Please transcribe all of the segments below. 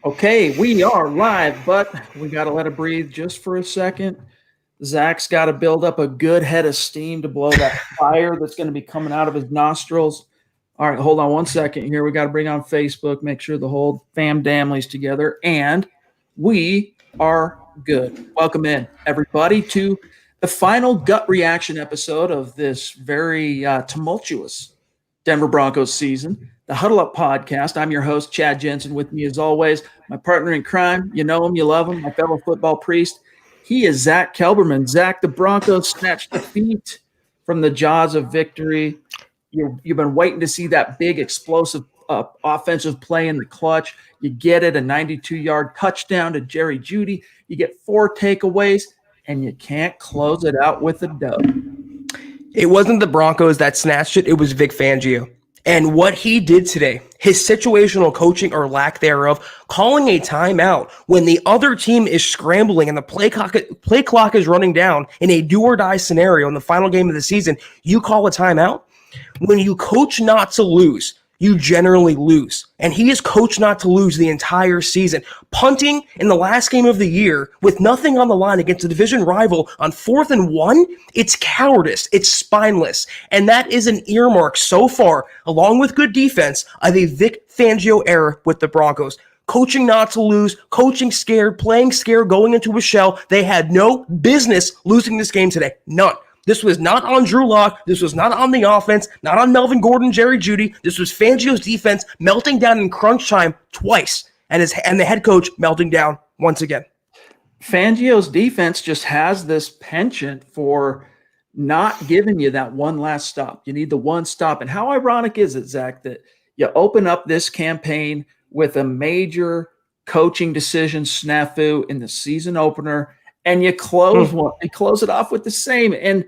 Okay, we are live, but we got to let it breathe just for a second. Zach's got to build up a good head of steam to blow that fire that's going to be coming out of his nostrils. All right, hold on one second here. We got to bring on Facebook, make sure the whole fam damly's together, and we are good. Welcome in, everybody, to the final gut reaction episode of this very tumultuous Denver Broncos season, the Huddle Up podcast. I'm your host, Chad Jensen. With me, as always, my partner in crime. You know him, you love him, my fellow football priest. He is Zack Kelberman. Zach, the Broncos snatched defeat from the jaws of victory. You've been waiting to see that big, explosive offensive play in the clutch. You get it, a 92-yard touchdown to Jerry Jeudy. You get 4 takeaways, and you can't close it out with a dub. It wasn't the Broncos that snatched it. It was Vic Fangio. And what he did today, his situational coaching or lack thereof, calling a timeout when the other team is scrambling and the play clock is running down in a do-or-die scenario in the final game of the season, you call a timeout? When you coach not to lose, you generally lose. And he has coached not to lose the entire season. Punting in the last game of the year with nothing on the line against a division rival on 4th and 1, it's cowardice. It's spineless. And that is an earmark so far, along with good defense, of a Vic Fangio era with the Broncos. Coaching not to lose, coaching scared, playing scared, going into a shell. They had no business losing this game today. None. This was not on Drew Lock. This was not on the offense, not on Melvin Gordon, Jerry Jeudy. This was Fangio's defense melting down in crunch time twice, and the head coach melting down once again. Fangio's defense just has this penchant for not giving you that one last stop. You need the one stop. And how ironic is it, Zach, that you open up this campaign with a major coaching decision snafu in the season opener, and you close one and close it off with the same. And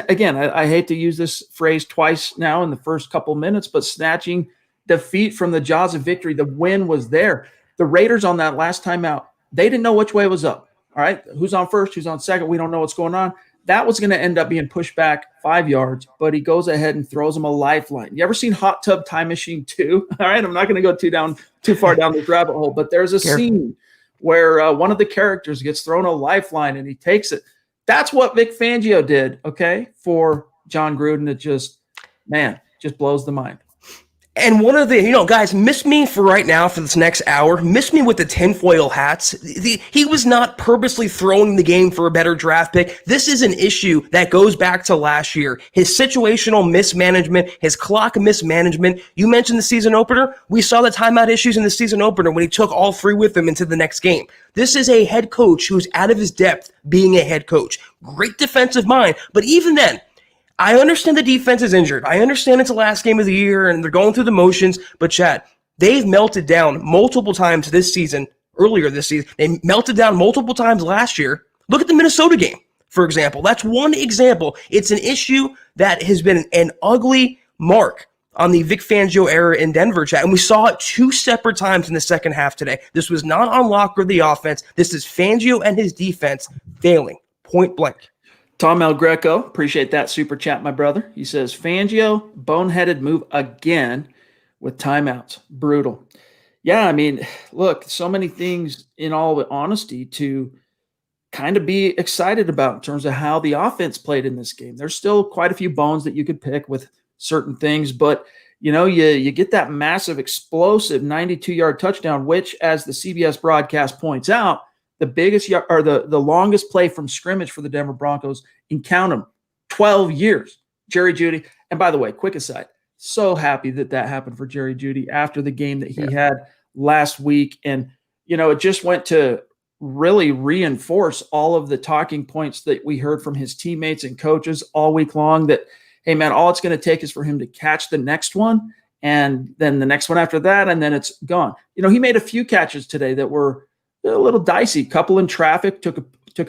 again, I hate to use this phrase twice now in the first couple minutes, but snatching defeat from the jaws of victory. The win was there. The Raiders on that last time out, they didn't know which way was up. All right, who's on first, who's on second? We don't know what's going on. That was going to end up being pushed back 5 yards, but he goes ahead and throws him a lifeline. You ever seen Hot Tub Time Machine 2? All right, I'm not going to go too far down this rabbit hole, but there's a scene where one of the characters gets thrown a lifeline and he takes it. That's what Vic Fangio did, okay, for John Gruden. It just blows the mind. And one of the, guys, miss me for right now for this next hour. Miss me with the tinfoil hats. He was not purposely throwing the game for a better draft pick. This is an issue that goes back to last year. His situational mismanagement, his clock mismanagement. You mentioned the season opener. We saw the timeout issues in the season opener when he took all 3 with him into the next game. This is a head coach who's out of his depth being a head coach. Great defensive mind, but even then, I understand the defense is injured. I understand it's the last game of the year and they're going through the motions, but Chad, they've melted down multiple times earlier this season. They melted down multiple times last year. Look at the Minnesota game, for example. That's one example. It's an issue that has been an ugly mark on the Vic Fangio era in Denver, Chad, and we saw it 2 separate times in the second half today. This was not on Lock or the offense. This is Fangio and his defense failing, point blank. Tom El Greco, appreciate that super chat, my brother. He says, Fangio, boneheaded move again with timeouts. Brutal. Yeah, I mean, look, so many things in all honesty to kind of be excited about in terms of how the offense played in this game. There's still quite a few bones that you could pick with certain things, but you get that massive, explosive 92-yard touchdown, which, as the CBS broadcast points out, the biggest or the longest play from scrimmage for the Denver Broncos in, count them, 12 years. Jerry Jeudy. And by the way, quick aside, so happy that happened for Jerry Jeudy after the game that he had last week. And, it just went to really reinforce all of the talking points that we heard from his teammates and coaches all week long that, hey, man, all it's going to take is for him to catch the next one and then the next one after that, and then it's gone. He made a few catches today that were a little dicey. Couple in traffic, took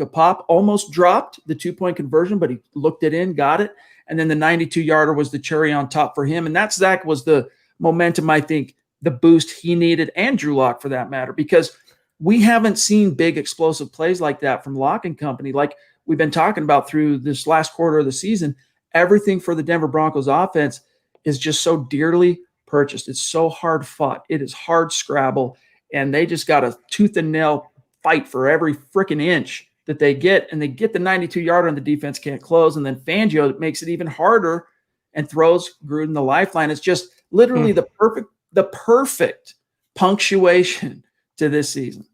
a pop, almost dropped the 2-point conversion, but he looked it in, got it. And then the 92-yarder was the cherry on top for him. And that, Zach, was the momentum, I think, the boost he needed, and Drew Lock for that matter, because we haven't seen big explosive plays like that from Lock and company. Like we've been talking about through this last quarter of the season, everything for the Denver Broncos offense is just so dearly purchased. It's so hard fought. It is hard scrabble, and they just got a tooth and nail fight for every freaking inch that they get, and they get the 92-yarder and the defense can't close, and then Fangio makes it even harder and throws Gruden the lifeline. It's just literally the perfect punctuation to this season.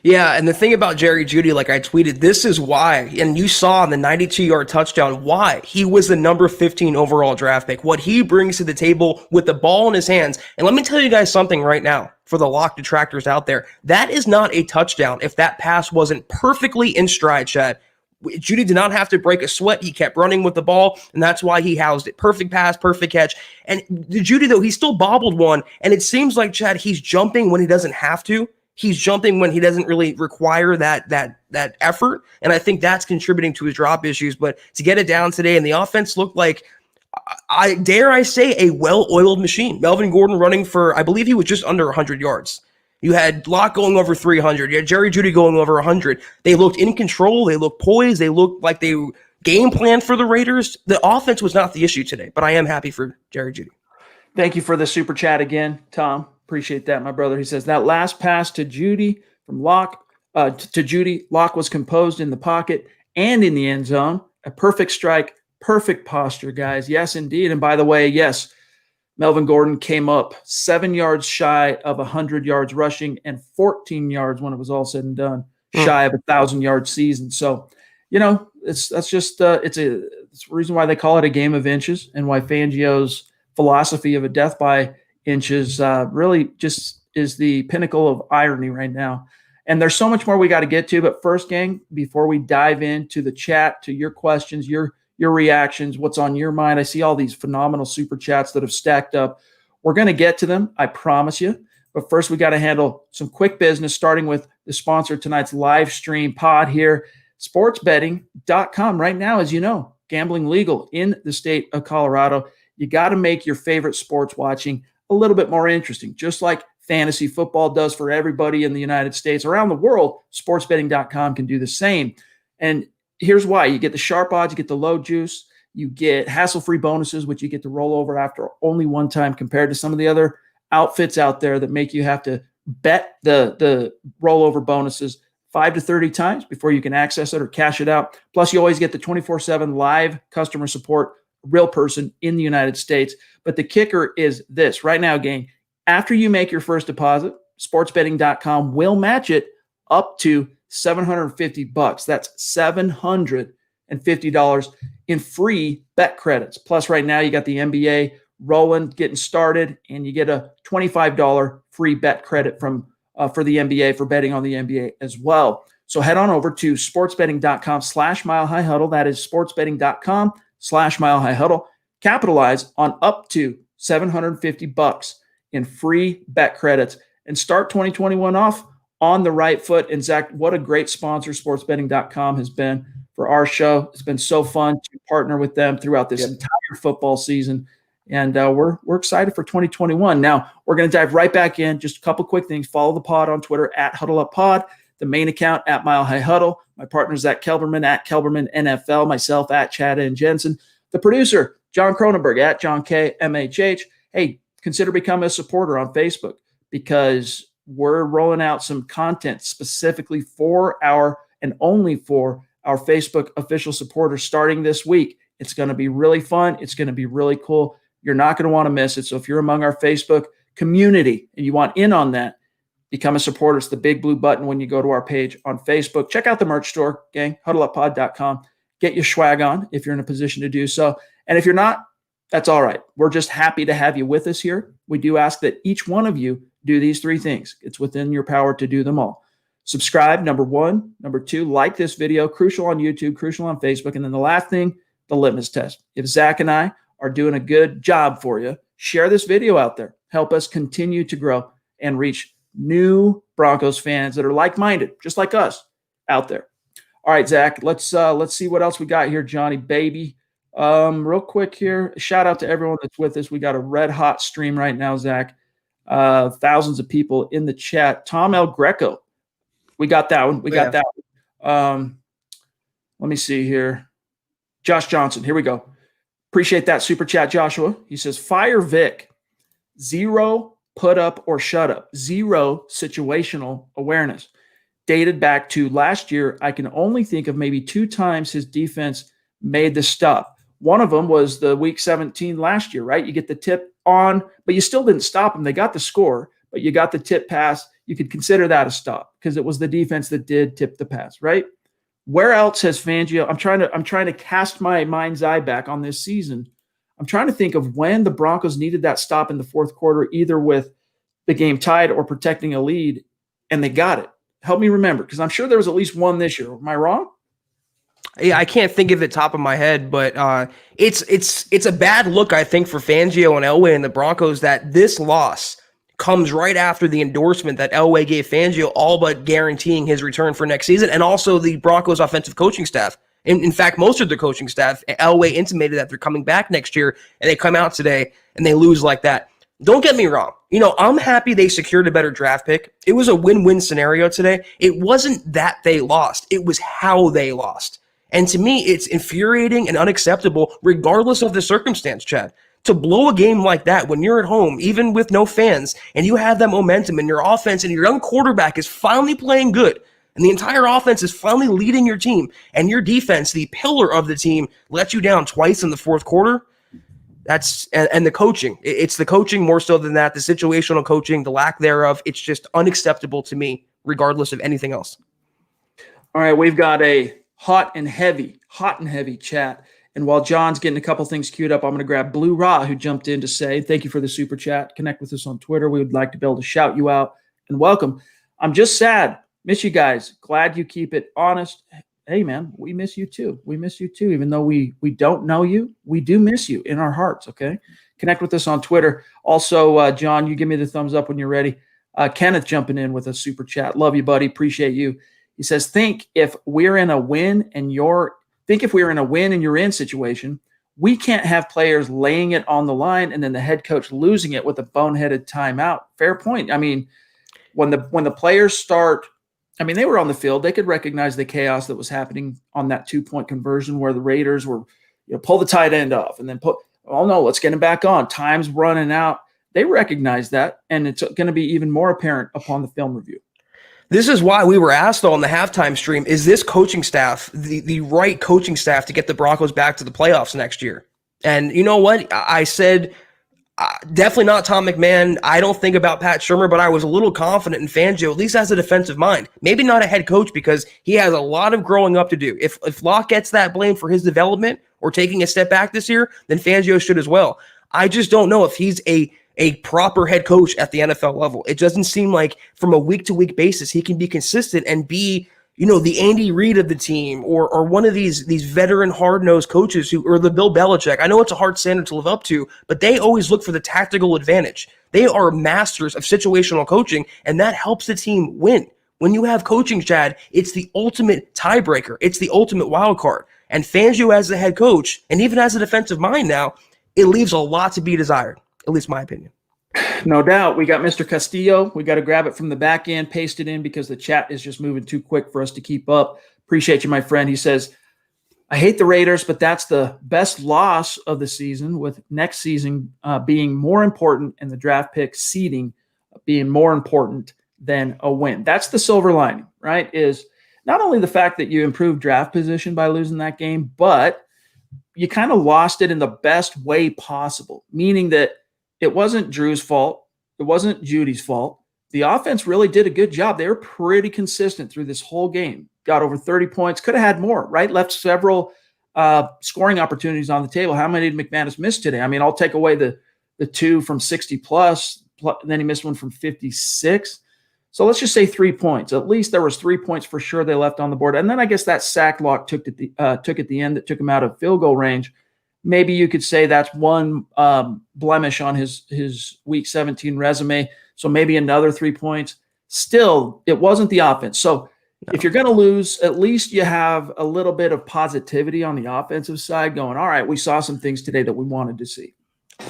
Yeah, and the thing about Jerry Jeudy, like I tweeted, this is why, and you saw in the 92-yard touchdown, why he was the number 15 overall draft pick, what he brings to the table with the ball in his hands. And let me tell you guys something right now, for the lock detractors out there, that is not a touchdown if that pass wasn't perfectly in stride, Chad. Jeudy did not have to break a sweat. He kept running with the ball, and that's why he housed it. Perfect pass, perfect catch. And Jeudy, though, he still bobbled one, and it seems like, Chad, he's jumping when he doesn't have to. He's jumping when he doesn't really require that effort, and I think that's contributing to his drop issues. But to get it down today, and the offense looked like, I dare say, a well-oiled machine. Melvin Gordon running for, I believe he was just under 100 yards. You had Locke going over 300. You had Jerry Jeudy going over 100. They looked in control. They looked poised. They looked like they game planned for the Raiders. The offense was not the issue today, but I am happy for Jerry Jeudy. Thank you for the super chat again, Tom. Appreciate that, my brother. He says that last pass to Jeudy from Locke to Jeudy, Locke was composed in the pocket and in the end zone. A perfect strike, perfect posture, guys. Yes, indeed. And by the way, yes, Melvin Gordon came up 7 yards shy of 100 yards rushing and 14 yards when it was all said and done, shy of 1,000-yard season. So, it's the reason why they call it a game of inches, and why Fangio's philosophy of a death by inches really just is the pinnacle of irony right now. And there's so much more we got to get to. But first, gang, before we dive into the chat, to your questions, your reactions, what's on your mind, I see all these phenomenal super chats that have stacked up. We're going to get to them, I promise you. But first, we got to handle some quick business, starting with the sponsor of tonight's live stream pod here, sportsbetting.com. Right now, as you know, gambling legal in the state of Colorado. You got to make your favorite sports watching a little bit more interesting, just like fantasy football does for everybody in the United States. Around the world, sportsbetting.com can do the same. And here's why. You get the sharp odds, you get the low juice, you get hassle-free bonuses, which you get to roll over after only one time, compared to some of the other outfits out there that make you have to bet the rollover bonuses 5 to 30 times before you can access it or cash it out. Plus, you always get the 24/7 live customer support, real person in the United States. But the kicker is this. Right now, gang, after you make your first deposit, sportsbetting.com will match it up to $750. That's $750 in free bet credits. Plus, right now, you got the NBA rolling, getting started, and you get a $25 free bet credit from for the NBA, for betting on the NBA as well. So head on over to sportsbetting.com/milehighhuddle. That is sportsbetting.com/milehighhuddle. Capitalize on up to $750 in free bet credits and start 2021 off on the right foot. And Zach, what a great sponsor sportsbetting.com has been for our show. It's been so fun to partner with them throughout this entire football season. And we're excited for 2021. Now, we're going to dive right back in. Just a couple quick things. Follow the pod on Twitter at HuddleUpPod, the main account at Mile High Huddle, my partner Zack Kelberman at Kelberman NFL, myself at Chad and Jensen, the producer John Cronenberg at John K MHH. Hey, consider becoming a supporter on Facebook, because we're rolling out some content specifically for our and only for our Facebook official supporters starting this week. It's going to be really fun. It's going to be really cool. You're not going to want to miss it. So if you're among our Facebook community and you want in on that, become a supporter. It's the big blue button when you go to our page on Facebook. Check out the merch store, gang, huddleuppod.com. Get your swag on if you're in a position to do so. And if you're not, that's all right. We're just happy to have you with us here. We do ask that each one of you do these three things. It's within your power to do them all. Subscribe, number one. Number two, like this video. Crucial on YouTube, crucial on Facebook. And then the last thing, the litmus test. If Zach and I are doing a good job for you, share this video out there. Help us continue to grow and reach new Broncos fans that are like-minded, just like us, out there. All right, Zach, let's see what else we got here, Johnny baby. Real quick here, shout out to everyone that's with us. We got a red hot stream right now, Zach. Thousands of people in the chat. Tom El Greco, we got that one. We got that one. Let me see here. Josh Johnson, here we go. Appreciate that super chat, Joshua. He says, fire Vic. Zero put up or shut up. Zero situational awareness. Dated back to last year, I can only think of maybe 2 times his defense made the stop. One of them was the week 17 last year, right? You get the tip on, but you still didn't stop them. They got the score, but you got the tip pass. You could consider that a stop because it was the defense that did tip the pass, right? Where else has Fangio? I'm trying to cast my mind's eye back on this season. I'm trying to think of when the Broncos needed that stop in the fourth quarter, either with the game tied or protecting a lead, and they got it. Help me remember, because I'm sure there was at least one this year. Am I wrong? Yeah, I can't think of it top of my head, but it's a bad look, I think, for Fangio and Elway and the Broncos that this loss comes right after the endorsement that Elway gave Fangio, all but guaranteeing his return for next season, and also the Broncos offensive coaching staff. In fact, most of the coaching staff, Elway intimated that they're coming back next year, and they come out today and they lose like that. Don't get me wrong. I'm happy they secured a better draft pick. It was a win-win scenario today. It wasn't that they lost. It was how they lost. And to me, it's infuriating and unacceptable, regardless of the circumstance, Chad. To blow a game like that when you're at home, even with no fans, and you have that momentum and your offense and your young quarterback is finally playing good, and the entire offense is finally leading your team, and your defense, the pillar of the team, let you down twice in the fourth quarter. And the coaching. It's the coaching more so than that, the situational coaching, the lack thereof. It's just unacceptable to me, regardless of anything else. All right, we've got a hot and heavy chat. And while John's getting a couple things queued up, I'm going to grab Blue Ra, who jumped in to say, thank you for the super chat. Connect with us on Twitter. We would like to be able to shout you out and welcome. I'm just sad. Miss you guys. Glad you keep it honest. Hey, man, we miss you too. We miss you too. Even though we don't know you, we do miss you in our hearts, okay? Connect with us on Twitter. Also, John, you give me the thumbs up when you're ready. Kenneth jumping in with a super chat. Love you, buddy. Appreciate you. He says, think if we're in a win and you're in situation, we can't have players laying it on the line and then the head coach losing it with a boneheaded timeout. Fair point. I mean, when the players start – they were on the field. They could recognize the chaos that was happening on that 2-point conversion where the Raiders were, pull the tight end off and then let's get him back on. Time's running out. They recognize that, and it's going to be even more apparent upon the film review. This is why we were asked on the halftime stream, is this coaching staff the right coaching staff to get the Broncos back to the playoffs next year? And you know what? I said – definitely not Tom McMahon. I don't think about Pat Shurmur, but I was a little confident in Fangio, at least as a defensive mind. Maybe not a head coach because he has a lot of growing up to do. If Locke gets that blame for his development or taking a step back this year, then Fangio should as well. I just don't know if he's a proper head coach at the NFL level. It doesn't seem like from a week-to-week basis he can be consistent and be the Andy Reid of the team or one of these veteran hard-nosed coaches or the Bill Belichick. I know it's a hard standard to live up to, but they always look for the tactical advantage. They are masters of situational coaching, and that helps the team win. When you have coaching, Chad, it's the ultimate tiebreaker. It's the ultimate wild card. And Fangio as the head coach, and even as a defensive mind now, it leaves a lot to be desired, at least my opinion. No doubt. We got Mr. Castillo. We got to grab it from the back end, paste it in because the chat is just moving too quick for us to keep up. Appreciate you, my friend. He says, I hate the Raiders, but that's the best loss of the season, with next season being more important and the draft pick seeding being more important than a win. That's the silver lining, right? Is not only the fact that you improved draft position by losing that game, but you kind of lost it in the best way possible, meaning that it wasn't Drew's fault. It wasn't Judy's fault. The offense really did a good job. They were pretty consistent through this whole game. Got over 30 points. Could have had more, right? Left several scoring opportunities on the table. How many did McManus miss today? I'll take away the 2 from 60 plus, then he missed one from 56. So let's just say 3 points. At least there was 3 points for sure they left on the board. And then I guess that sack Lock took at the end that took him out of field goal range. Maybe you could say that's one blemish on his week 17 resume. So maybe another 3 points. Still, it wasn't the offense. So if you're going to lose, at least you have a little bit of positivity on the offensive side going, all right, we saw some things today that we wanted to see.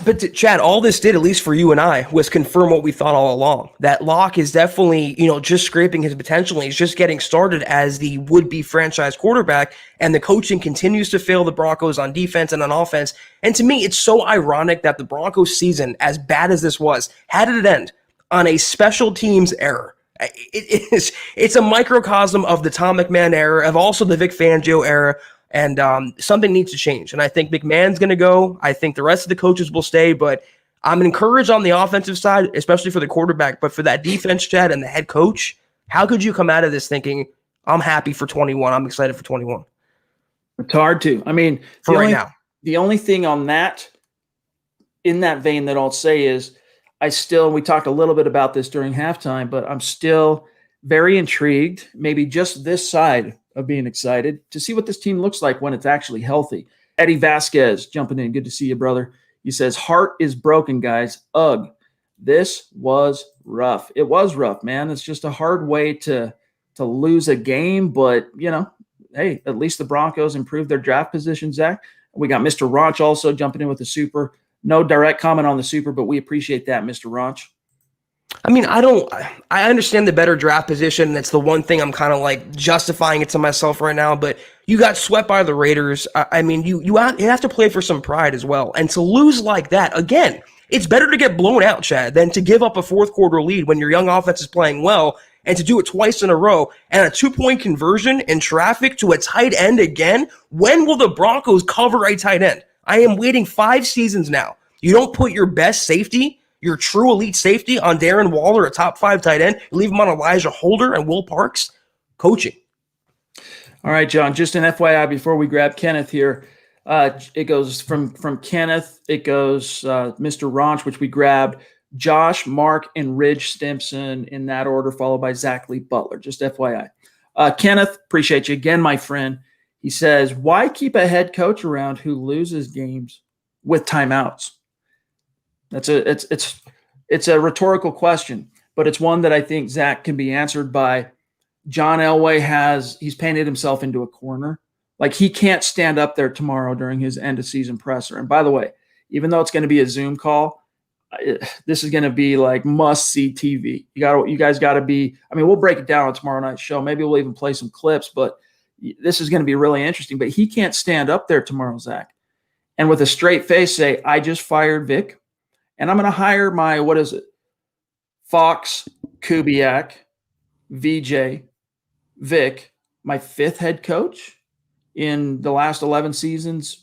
But Chad, all this did, at least for you and I, was confirm what we thought all along. That Locke is definitely, just scraping his potential. He's just getting started as the would-be franchise quarterback, and the coaching continues to fail the Broncos on defense and on offense. And to me, it's so ironic that the Broncos season, as bad as this was, had it end on a special teams error. It's a microcosm of the Tom McMahon era, of also the Vic Fangio era. And something needs to change. And I think McMahon's going to go. I think the rest of the coaches will stay. But I'm encouraged on the offensive side, especially for the quarterback. But for that defense, Chad, and the head coach, how could you come out of this thinking, I'm happy for 21, I'm excited for 21? It's hard to. I mean, now. The only thing on that, in that vein, that I'll say is we talked a little bit about this during halftime, but I'm still very intrigued, maybe just this side of being excited to see what this team looks like when it's actually healthy. Eddie Vasquez jumping in. Good to see you, brother. He says, heart is broken, guys. Ugh. This was rough. It was rough, man. It's just a hard way to lose a game, but, hey, at least the Broncos improved their draft position, Zach. We got Mr. Ranch also jumping in with the super. No direct comment on the super, but we appreciate that, Mr. Ranch. I mean, I understand the better draft position. That's the one thing I'm kind of like justifying it to myself right now. But you got swept by the Raiders. I mean, you have to play for some pride as well. And to lose like that, again, it's better to get blown out, Chad, than to give up a fourth quarter lead when your young offense is playing well, and to do it twice in a row, and a 2-point conversion in traffic to a tight end again. When will the Broncos cover a tight end? I am waiting 5 seasons now. You don't put your best safety, your true elite safety, on Darren Waller, a top 5 tight end. You leave him on Elijah Holder and Will Parks. Coaching. All right, John, just an FYI before we grab Kenneth here. It goes from Kenneth, it goes Mr. Ranch, which we grabbed, Josh, Mark, and Ridge Stimson in that order, followed by Zach Lee Butler. Just FYI. Kenneth, appreciate you again, my friend. He says, why keep a head coach around who loses games with timeouts? It's a rhetorical question, but it's one that I think, Zach, can be answered by John Elway. He's painted himself into a corner. Like, he can't stand up there tomorrow during his end of season presser. And by the way, even though it's going to be a Zoom call, this is going to be like must see TV. You guys got to be, I mean, we'll break it down on tomorrow night's show. Maybe we'll even play some clips, but this is going to be really interesting. But he can't stand up there tomorrow, Zach, and with a straight face say, I just fired Vic, and I'm going to hire my, Fox, Kubiak, VJ, Vic, my 5th head coach in the last 11 seasons.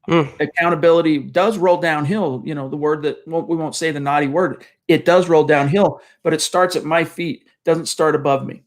Accountability does roll downhill. The word that we won't say, the naughty word. It does roll downhill, but it starts at my feet. Doesn't start above me.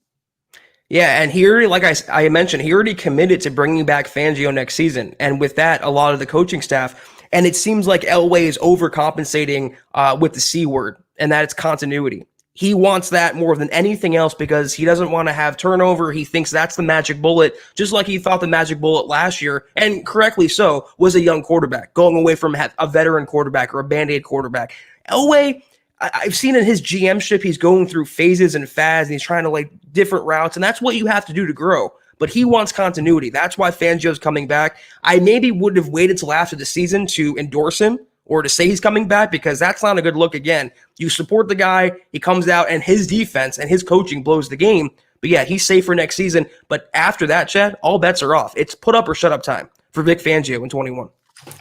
Yeah, and here, like I mentioned, he already committed to bringing back Fangio next season. And with that, a lot of the coaching staff. And it seems like Elway is overcompensating with the C word, and that it's continuity. He wants that more than anything else because he doesn't want to have turnover. He thinks that's the magic bullet, just like he thought the magic bullet last year, and correctly so, was a young quarterback, going away from a veteran quarterback or a Band-Aid quarterback. Elway, I've seen in his GM-ship, he's going through phases and fads, and he's trying to different routes, and that's what you have to do to grow. But he wants continuity. That's why Fangio's coming back. I maybe would have waited till after the season to endorse him or to say he's coming back, because that's not a good look again. You support the guy, he comes out, and his defense and his coaching blows the game. But yeah, he's safe for next season. But after that, Chad, all bets are off. It's put up or shut up time for Vic Fangio in 21.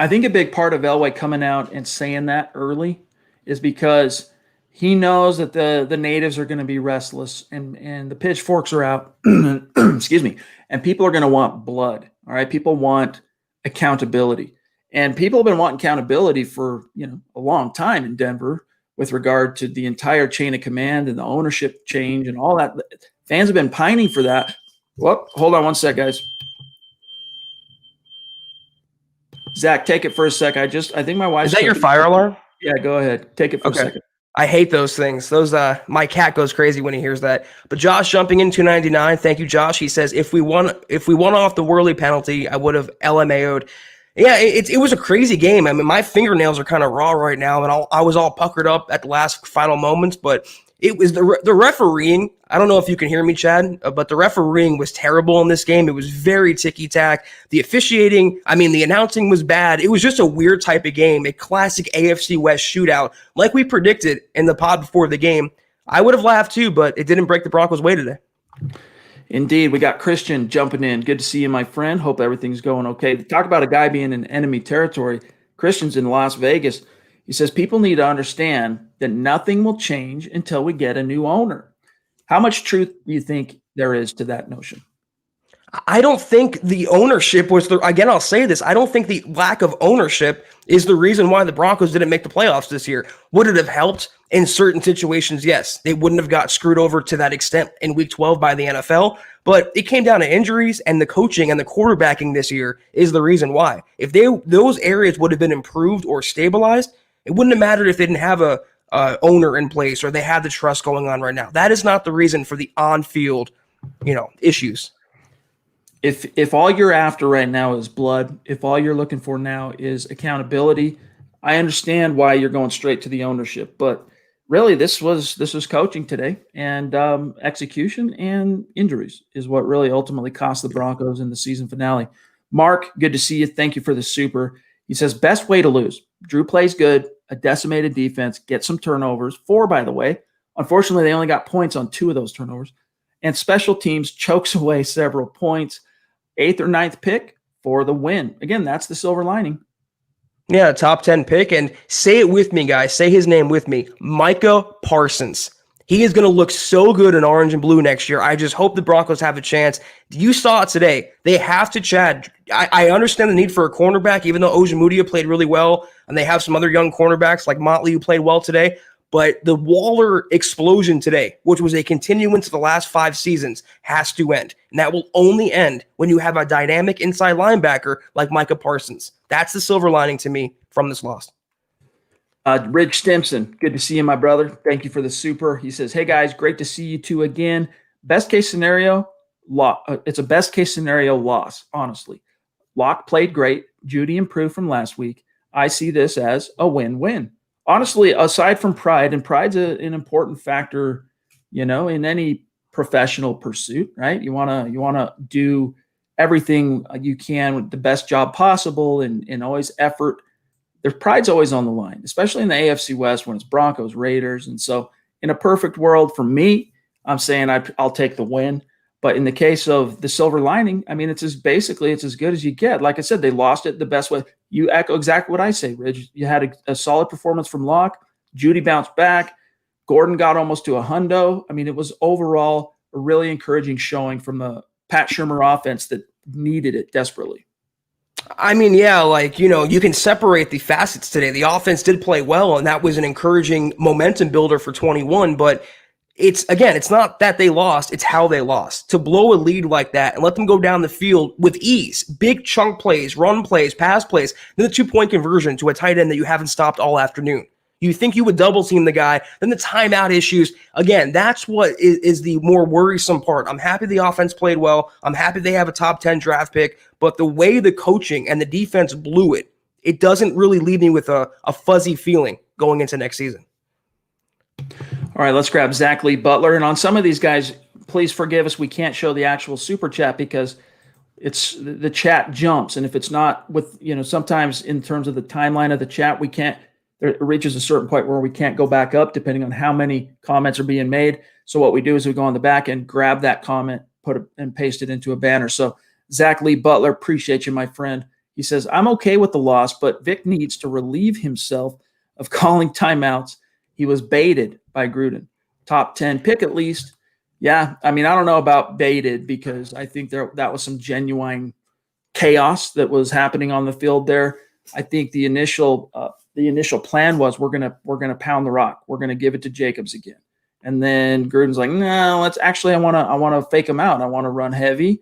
I think a big part of Elway coming out and saying that early is because he knows that the natives are going to be restless and the pitchforks are out. Excuse me. And people are going to want blood. All right. People want accountability. And people have been wanting accountability for, a long time in Denver with regard to the entire chain of command and the ownership change and all that. Fans have been pining for that. Well, hold on one sec, guys. Zach, take it for a sec. I think my wife. Is that your fire alarm? Yeah, go ahead. Take it for a second. I hate those things. My cat goes crazy when he hears that. But Josh jumping in 299. Thank you, Josh. He says, if we won off the Worley penalty, I would have LMAO'd. Yeah, it was a crazy game. I mean, my fingernails are kind of raw right now, and I was all puckered up at the last final moments. But It was the refereeing. I don't know if you can hear me, Chad, but the refereeing was terrible in this game. It was very ticky-tack. The officiating, the announcing was bad. It was just a weird type of game, a classic AFC West shootout, like we predicted in the pod before the game. I would have laughed too, but it didn't break the Broncos' way today. Indeed. We got Christian jumping in. Good to see you, my friend. Hope everything's going okay. Talk about a guy being in enemy territory. Christian's in Las Vegas. He says people need to understand that nothing will change until we get a new owner. How much truth do you think there is to that notion? I don't think the ownership was again, I'll say this. I don't think the lack of ownership is the reason why the Broncos didn't make the playoffs this year. Would it have helped in certain situations? Yes. They wouldn't have got screwed over to that extent in week 12 by the NFL, but it came down to injuries, and the coaching and the quarterbacking this year is the reason why. If those areas would have been improved or stabilized, it wouldn't have mattered if they didn't have a owner in place or they had the trust going on right now. That is not the reason for the on-field, issues. If all you're after right now is blood, if all you're looking for now is accountability, I understand why you're going straight to the ownership. But really, this was coaching today, and execution and injuries is what really ultimately cost the Broncos in the season finale. Mark, good to see you. Thank you for the super. He says, best way to lose. Drew plays good, a decimated defense, get some turnovers. 4, by the way. Unfortunately, they only got points on 2 of those turnovers. And special teams chokes away several points. 8th or 9th pick for the win. Again, that's the silver lining. Yeah, top 10 pick. And say it with me, guys. Say his name with me. Micah Parsons. He is going to look so good in orange and blue next year. I just hope the Broncos have a chance. You saw it today. They have to, Chad. I understand the need for a cornerback, even though Ojemudia played really well, and they have some other young cornerbacks like Motley who played well today. But the Waller explosion today, which was a continuance of the last 5 seasons, has to end. And that will only end when you have a dynamic inside linebacker like Micah Parsons. That's the silver lining to me from this loss. Rich Stimson, good to see you, my brother. Thank you for the super. He says, hey, guys, great to see you two again. Best case scenario, it's a best case scenario loss, honestly. Locke played great. Judy improved from last week. I see this as a win-win. Honestly, aside from pride, and pride's an important factor, in any professional pursuit, right? You want to do everything you can with the best job possible and always effort. Their pride's always on the line, especially in the AFC West when it's Broncos, Raiders. And so in a perfect world for me, I'm saying I'll take the win. But in the case of the silver lining, it's as good as you get. Like I said, they lost it the best way. You echo exactly what I say, Ridge. You had a solid performance from Locke. Judy bounced back. Gordon got almost to a hundo. It was overall a really encouraging showing from the Pat Shurmur offense that needed it desperately. You can separate the facets today. The offense did play well, and that was an encouraging momentum builder for 21, but it's not that they lost, it's how they lost. To blow a lead like that and let them go down the field with ease, big chunk plays, run plays, pass plays, then the 2-point conversion to a tight end that you haven't stopped all afternoon. You think you would double team the guy, then the timeout issues. Again, that's what is the more worrisome part. I'm happy the offense played well. I'm happy they have a top 10 draft pick, but the way the coaching and the defense blew it, it doesn't really leave me with a fuzzy feeling going into next season. All right, let's grab Zach Lee Butler. And on some of these guys, please forgive us. We can't show the actual super chat because it's the chat jumps. And if it's not with, sometimes in terms of the timeline of the chat, we can't, it reaches a certain point where we can't go back up depending on how many comments are being made. So what we do is we go on the back and grab that comment, put it and paste it into a banner. So Zach Lee Butler, appreciate you, my friend. He says, I'm okay with the loss, but Vic needs to relieve himself of calling timeouts. He was baited by Gruden. Top 10 pick at least. Yeah, I don't know about baited because I think that was some genuine chaos that was happening on the field there. I think the initial plan was we're gonna pound the rock. We're gonna give it to Jacobs again. And then Gruden's like, no, I want to fake him out. I want to run heavy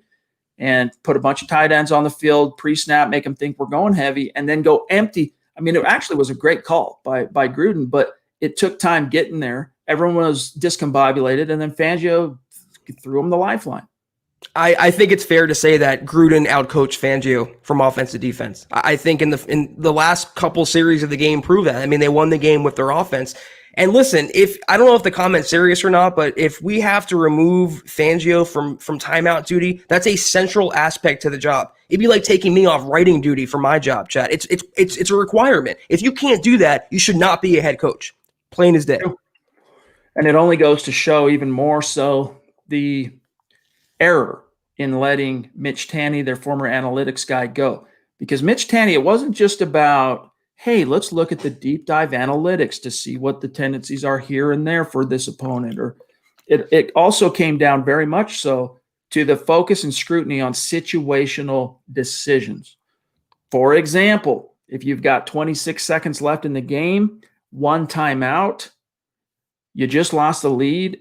and put a bunch of tight ends on the field, pre-snap, make them think we're going heavy, and then go empty. It actually was a great call by Gruden, but it took time getting there. Everyone was discombobulated, and then Fangio threw him the lifeline. I think it's fair to say that Gruden outcoached Fangio from offense to defense. I think in the last couple series of the game prove that. They won the game with their offense. And listen, if I don't know if the comment's serious or not, but if we have to remove Fangio from timeout duty, that's a central aspect to the job. It'd be like taking me off writing duty for my job, Chad. It's a requirement. If you can't do that, you should not be a head coach. Plain as day. And it only goes to show even more so the error in letting Mitch Tanny, their former analytics guy, go. Because Mitch Tanny, it wasn't just about, hey, let's look at the deep dive analytics to see what the tendencies are here and there for this opponent. Or it also came down very much so to the focus and scrutiny on situational decisions. For example, if you've got 26 seconds left in the game, one timeout, you just lost the lead,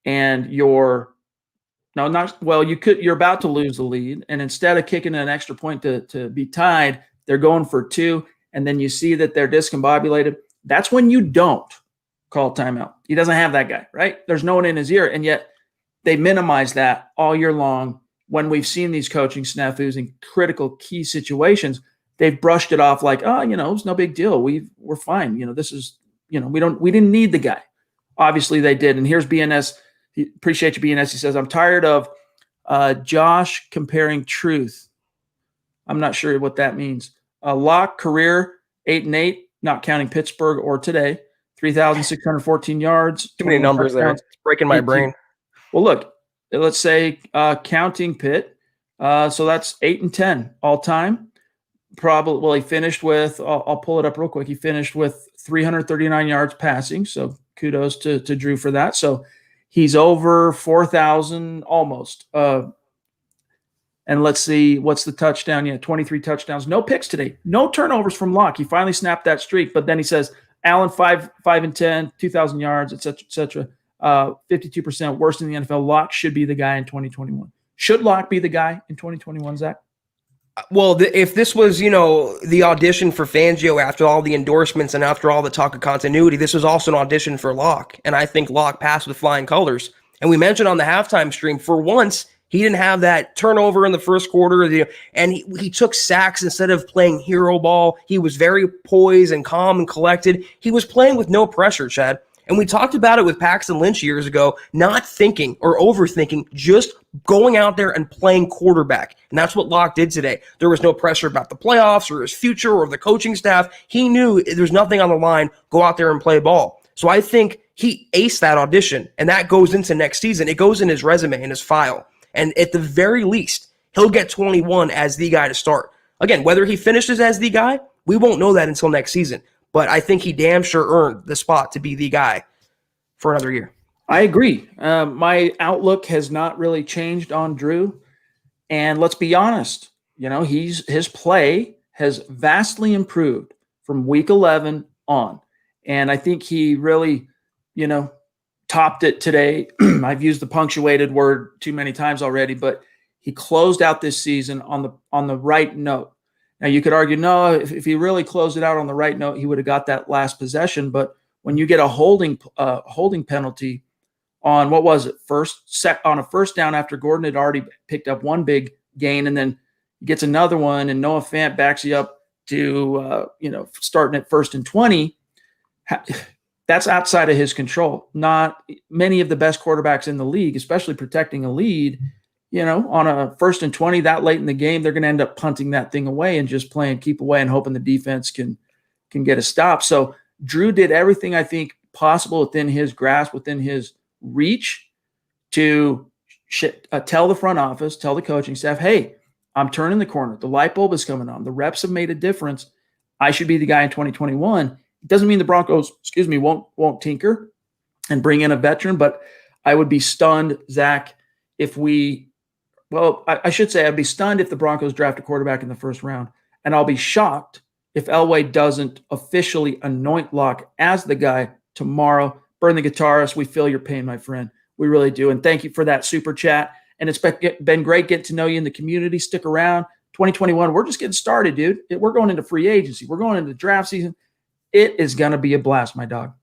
and you're about to lose the lead, and instead of kicking an extra point to be tied, they're going for two. And then you see that they're discombobulated, that's when you don't call timeout. He doesn't have that guy, right? There's no one in his ear. And yet they minimize that all year long. When we've seen these coaching snafus in critical key situations, they've brushed it off like, oh, it's no big deal. We're fine. This is, we didn't need the guy. Obviously they did. And here's BNS. Appreciate you, BNS. He says, I'm tired of Josh comparing truth. I'm not sure what that means. Locke career 8-8, not counting Pittsburgh or today, 3,614 yards. Too many numbers there. It's breaking my brain. Well, look, let's say counting Pitt. So that's 8-10 all time. Probably, well, he finished with, I'll pull it up real quick. He finished with 339 yards passing. So kudos to Drew for that. So he's over 4,000 almost. And let's see, what's the touchdown? 23 touchdowns. No picks today. No turnovers from Locke. He finally snapped that streak. But then he says, Allen 5-10, 2,000 yards, et cetera. 52% worse in the NFL. Locke should be the guy in 2021. Should Locke be the guy in 2021, Zach? Well, if this was, the audition for Fangio after all the endorsements and after all the talk of continuity, this was also an audition for Locke. And I think Locke passed with flying colors. And we mentioned on the halftime stream, for once, he didn't have that turnover in the first quarter, and he took sacks instead of playing hero ball. He was very poised and calm and collected. He was playing with no pressure, Chad. And we talked about it with Paxton Lynch years ago, not thinking or overthinking, just going out there and playing quarterback. And that's what Locke did today. There was no pressure about the playoffs or his future or the coaching staff. He knew there's nothing on the line. Go out there and play ball. So I think he aced that audition, and that goes into next season. It goes in his resume and his file. And at the very least, he'll get 21 as the guy to start. Again, whether he finishes as the guy, we won't know that until next season. But I think he damn sure earned the spot to be the guy for another year. I agree. My outlook has not really changed on Drew. And let's be honest, his play has vastly improved from week 11 on. And I think he really, topped it today. I've used the punctuated word too many times already, but he closed out this season on the right note. Now you could argue, no, if he really closed it out on the right note, he would have got that last possession. But when you get a holding penalty on, what was it, on a first down after Gordon had already picked up one big gain, and then he gets another one, and Noah Fant backs you up to starting at 1st and 20. That's outside of his control. Not many of the best quarterbacks in the league, especially protecting a lead, on a 1st and 20 that late in the game, they're going to end up punting that thing away and just playing keep away and hoping the defense can get a stop. So Drew did everything I think possible within his grasp, within his reach to tell the front office, tell the coaching staff, hey, I'm turning the corner. The light bulb is coming on. The reps have made a difference. I should be the guy in 2021. It doesn't mean the Broncos, won't tinker and bring in a veteran, but I would be stunned, Zach, I should say I'd be stunned if the Broncos draft a quarterback in the first round, and I'll be shocked if Elway doesn't officially anoint Locke as the guy tomorrow. Burn the guitarist. We feel your pain, my friend. We really do. And thank you for that super chat. And it's been great getting to know you in the community. Stick around. 2021, we're just getting started, dude. We're going into free agency. We're going into draft season. It is going to be a blast, my dog.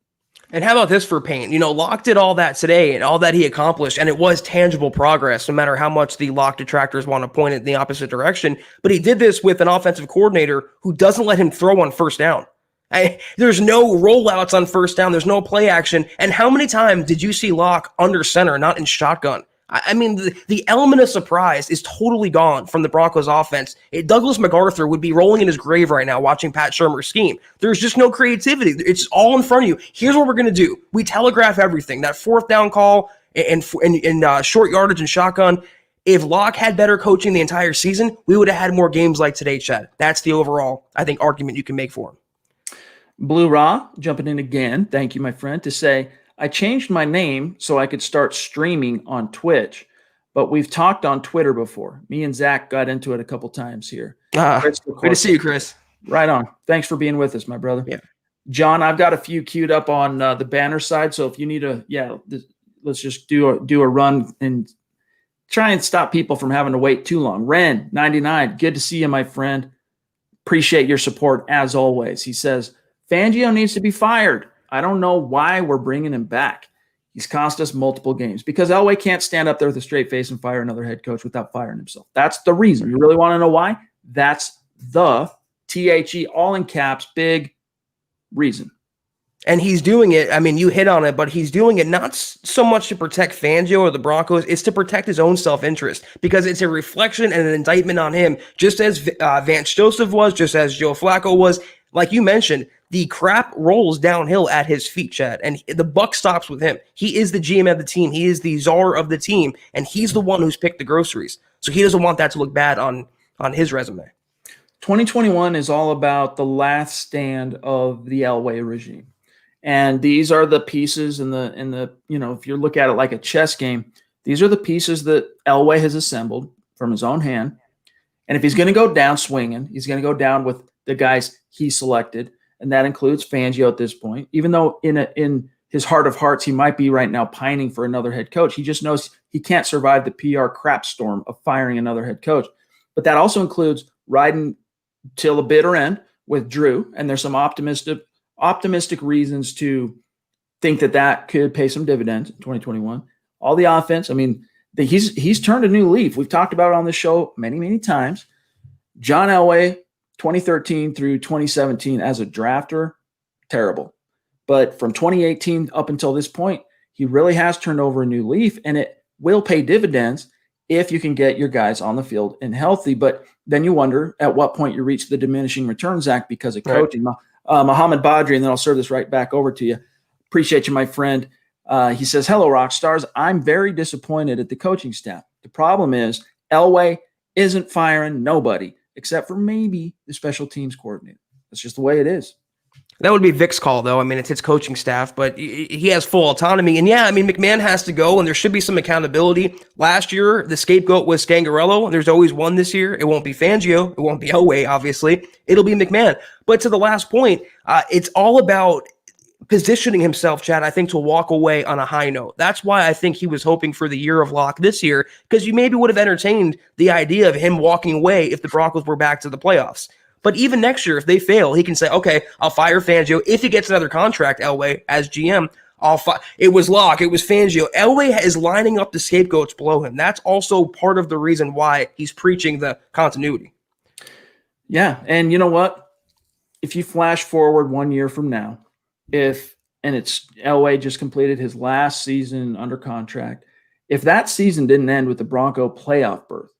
And how about this for Payne? Locke did all that today and all that he accomplished, and it was tangible progress, no matter how much the Locke detractors want to point it in the opposite direction. But he did this with an offensive coordinator who doesn't let him throw on first down. There's no rollouts on first down. There's no play action. And how many times did you see Locke under center, not in shotgun? I mean, the element of surprise is totally gone from the Broncos offense. Douglas MacArthur would be rolling in his grave right now watching Pat Shurmur's scheme. There's just no creativity. It's all in front of you. Here's what we're going to do. We telegraph everything. That fourth down call and short yardage and shotgun. If Locke had better coaching the entire season, we would have had more games like today, Chad. That's the overall, I think, argument you can make for him. Blue Raw jumping in again. Thank you, my friend, to say, I changed my name so I could start streaming on Twitch, but we've talked on Twitter before. Me and Zach got into it a couple times here. Good to see you, Chris. Right on. Thanks for being with us, my brother. Yeah. John, I've got a few queued up on the banner side, so if you need let's just do a run and try and stop people from having to wait too long. Ren, 99, good to see you, my friend. Appreciate your support as always. He says, Fangio needs to be fired. I don't know why we're bringing him back. He's cost us multiple games because Elway can't stand up there with a straight face and fire another head coach without firing himself. That's the reason. You really want to know why? That's the THE, all in caps, big reason. And he's doing it, I mean, you hit on it, but he's doing it not so much to protect Fangio or the Broncos, it's to protect his own self-interest because it's a reflection and an indictment on him, just as Vance Joseph was, just as Joe Flacco was. Like you mentioned, the crap rolls downhill at his feet, Chad, and the buck stops with him. He is the GM of the team. He is the czar of the team, and he's the one who's picked the groceries. So he doesn't want that to look bad on his resume. 2021 is all about the last stand of the Elway regime. And these are the pieces in the if you look at it like a chess game, these are the pieces that Elway has assembled from his own hand. And if he's going to go down swinging, he's going to go down with the guys he selected, and that includes Fangio at this point. Even though in his heart of hearts he might be right now pining for another head coach, he just knows he can't survive the PR crap storm of firing another head coach. But that also includes riding till the bitter end with Drew, and there's some optimistic reasons to think that could pay some dividends in 2021. All the offense, I mean, he's turned a new leaf. We've talked about it on this show many, many times. John Elway, 2013 through 2017 as a drafter, terrible. But from 2018 up until this point, he really has turned over a new leaf, and it will pay dividends if you can get your guys on the field and healthy. But then you wonder at what point you reach the diminishing return, Zach, because of coaching. Right. Mohammed Badri, and then I'll serve this right back over to you. Appreciate you, my friend. He says, hello, rock stars. I'm very disappointed at the coaching staff. The problem is Elway isn't firing nobody except for maybe the special teams coordinator. That's just the way it is. That would be Vic's call, though. I mean, it's his coaching staff, but he has full autonomy. And yeah, I mean, McMahon has to go, and there should be some accountability. Last year, the scapegoat was Scangarello, and there's always one this year. It won't be Fangio. It won't be Elway, obviously. It'll be McMahon. But to the last point, it's all about positioning himself, Chad, I think, to walk away on a high note. That's why I think he was hoping for the year of Locke this year, because you maybe would have entertained the idea of him walking away if the Broncos were back to the playoffs. But even next year, if they fail, he can say, okay, I'll fire Fangio. If he gets another contract, Elway, as GM, it was Locke, it was Fangio. Elway is lining up the scapegoats below him. That's also part of the reason why he's preaching the continuity. Yeah, and you know what? If you flash forward 1 year from now, it's Elway just completed his last season under contract, if that season didn't end with the Bronco playoff berth,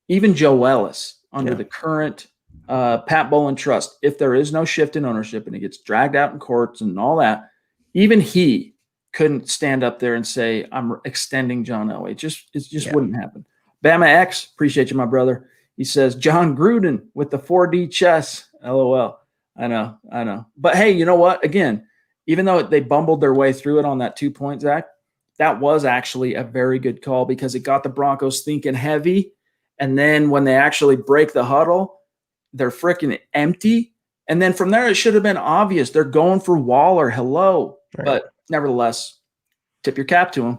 even Joe Ellis under the current Pat Bowlen trust, if there is no shift in ownership and it gets dragged out in courts and all that, even he couldn't stand up there and say, I'm extending John Elway. It just wouldn't happen. Bama X, appreciate you, my brother. He says, John Gruden with the 4D chess. LOL. I know. But hey, you know what? Again, even though they bumbled their way through it on that 2 point, Zach, that was actually a very good call because it got the Broncos thinking heavy. And then when they actually break the huddle, they're freaking empty. And then from there, it should have been obvious. They're going for Waller. Hello. Right. But nevertheless, tip your cap to him.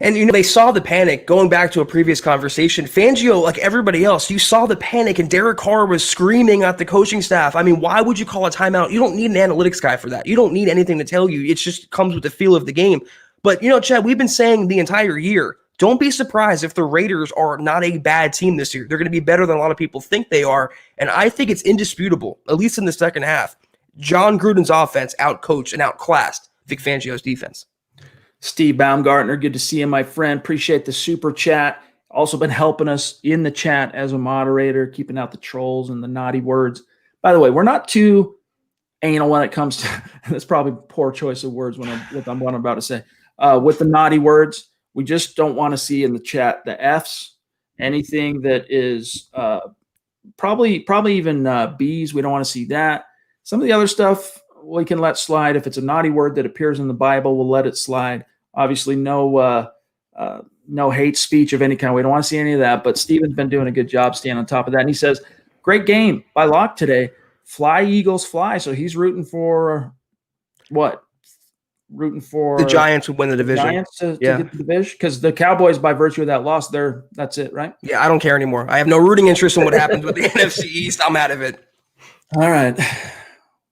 And, they saw the panic. Going back to a previous conversation, Fangio, like everybody else, you saw the panic, and Derek Carr was screaming at the coaching staff. I mean, why would you call a timeout? You don't need an analytics guy for that. You don't need anything to tell you. It just comes with the feel of the game. But, Chad, we've been saying the entire year, don't be surprised if the Raiders are not a bad team this year. They're going to be better than a lot of people think they are. And I think it's indisputable, at least in the second half. John Gruden's offense outcoached and outclassed Vic Fangio's defense. Steve Baumgartner, good to see you, my friend. Appreciate the super chat. Also been helping us in the chat as a moderator, keeping out the trolls and the naughty words. By the way, we're not too anal when it comes to – that's probably a poor choice of words what I'm about to say. With the naughty words, we just don't want to see in the chat the Fs, anything that is probably even Bs. We don't want to see that. Some of the other stuff we can let slide. If it's a naughty word that appears in the Bible, we'll let it slide. Obviously, no hate speech of any kind. We don't want to see any of that. But Steven's been doing a good job staying on top of that. And he says, great game by Locke today. Fly, Eagles, fly. So he's rooting for what? Rooting for the Giants would win the division. Giants to get the division? Because the Cowboys, by virtue of that loss, that's it, right? Yeah, I don't care anymore. I have no rooting interest in what happens with the NFC East. I'm out of it. All right.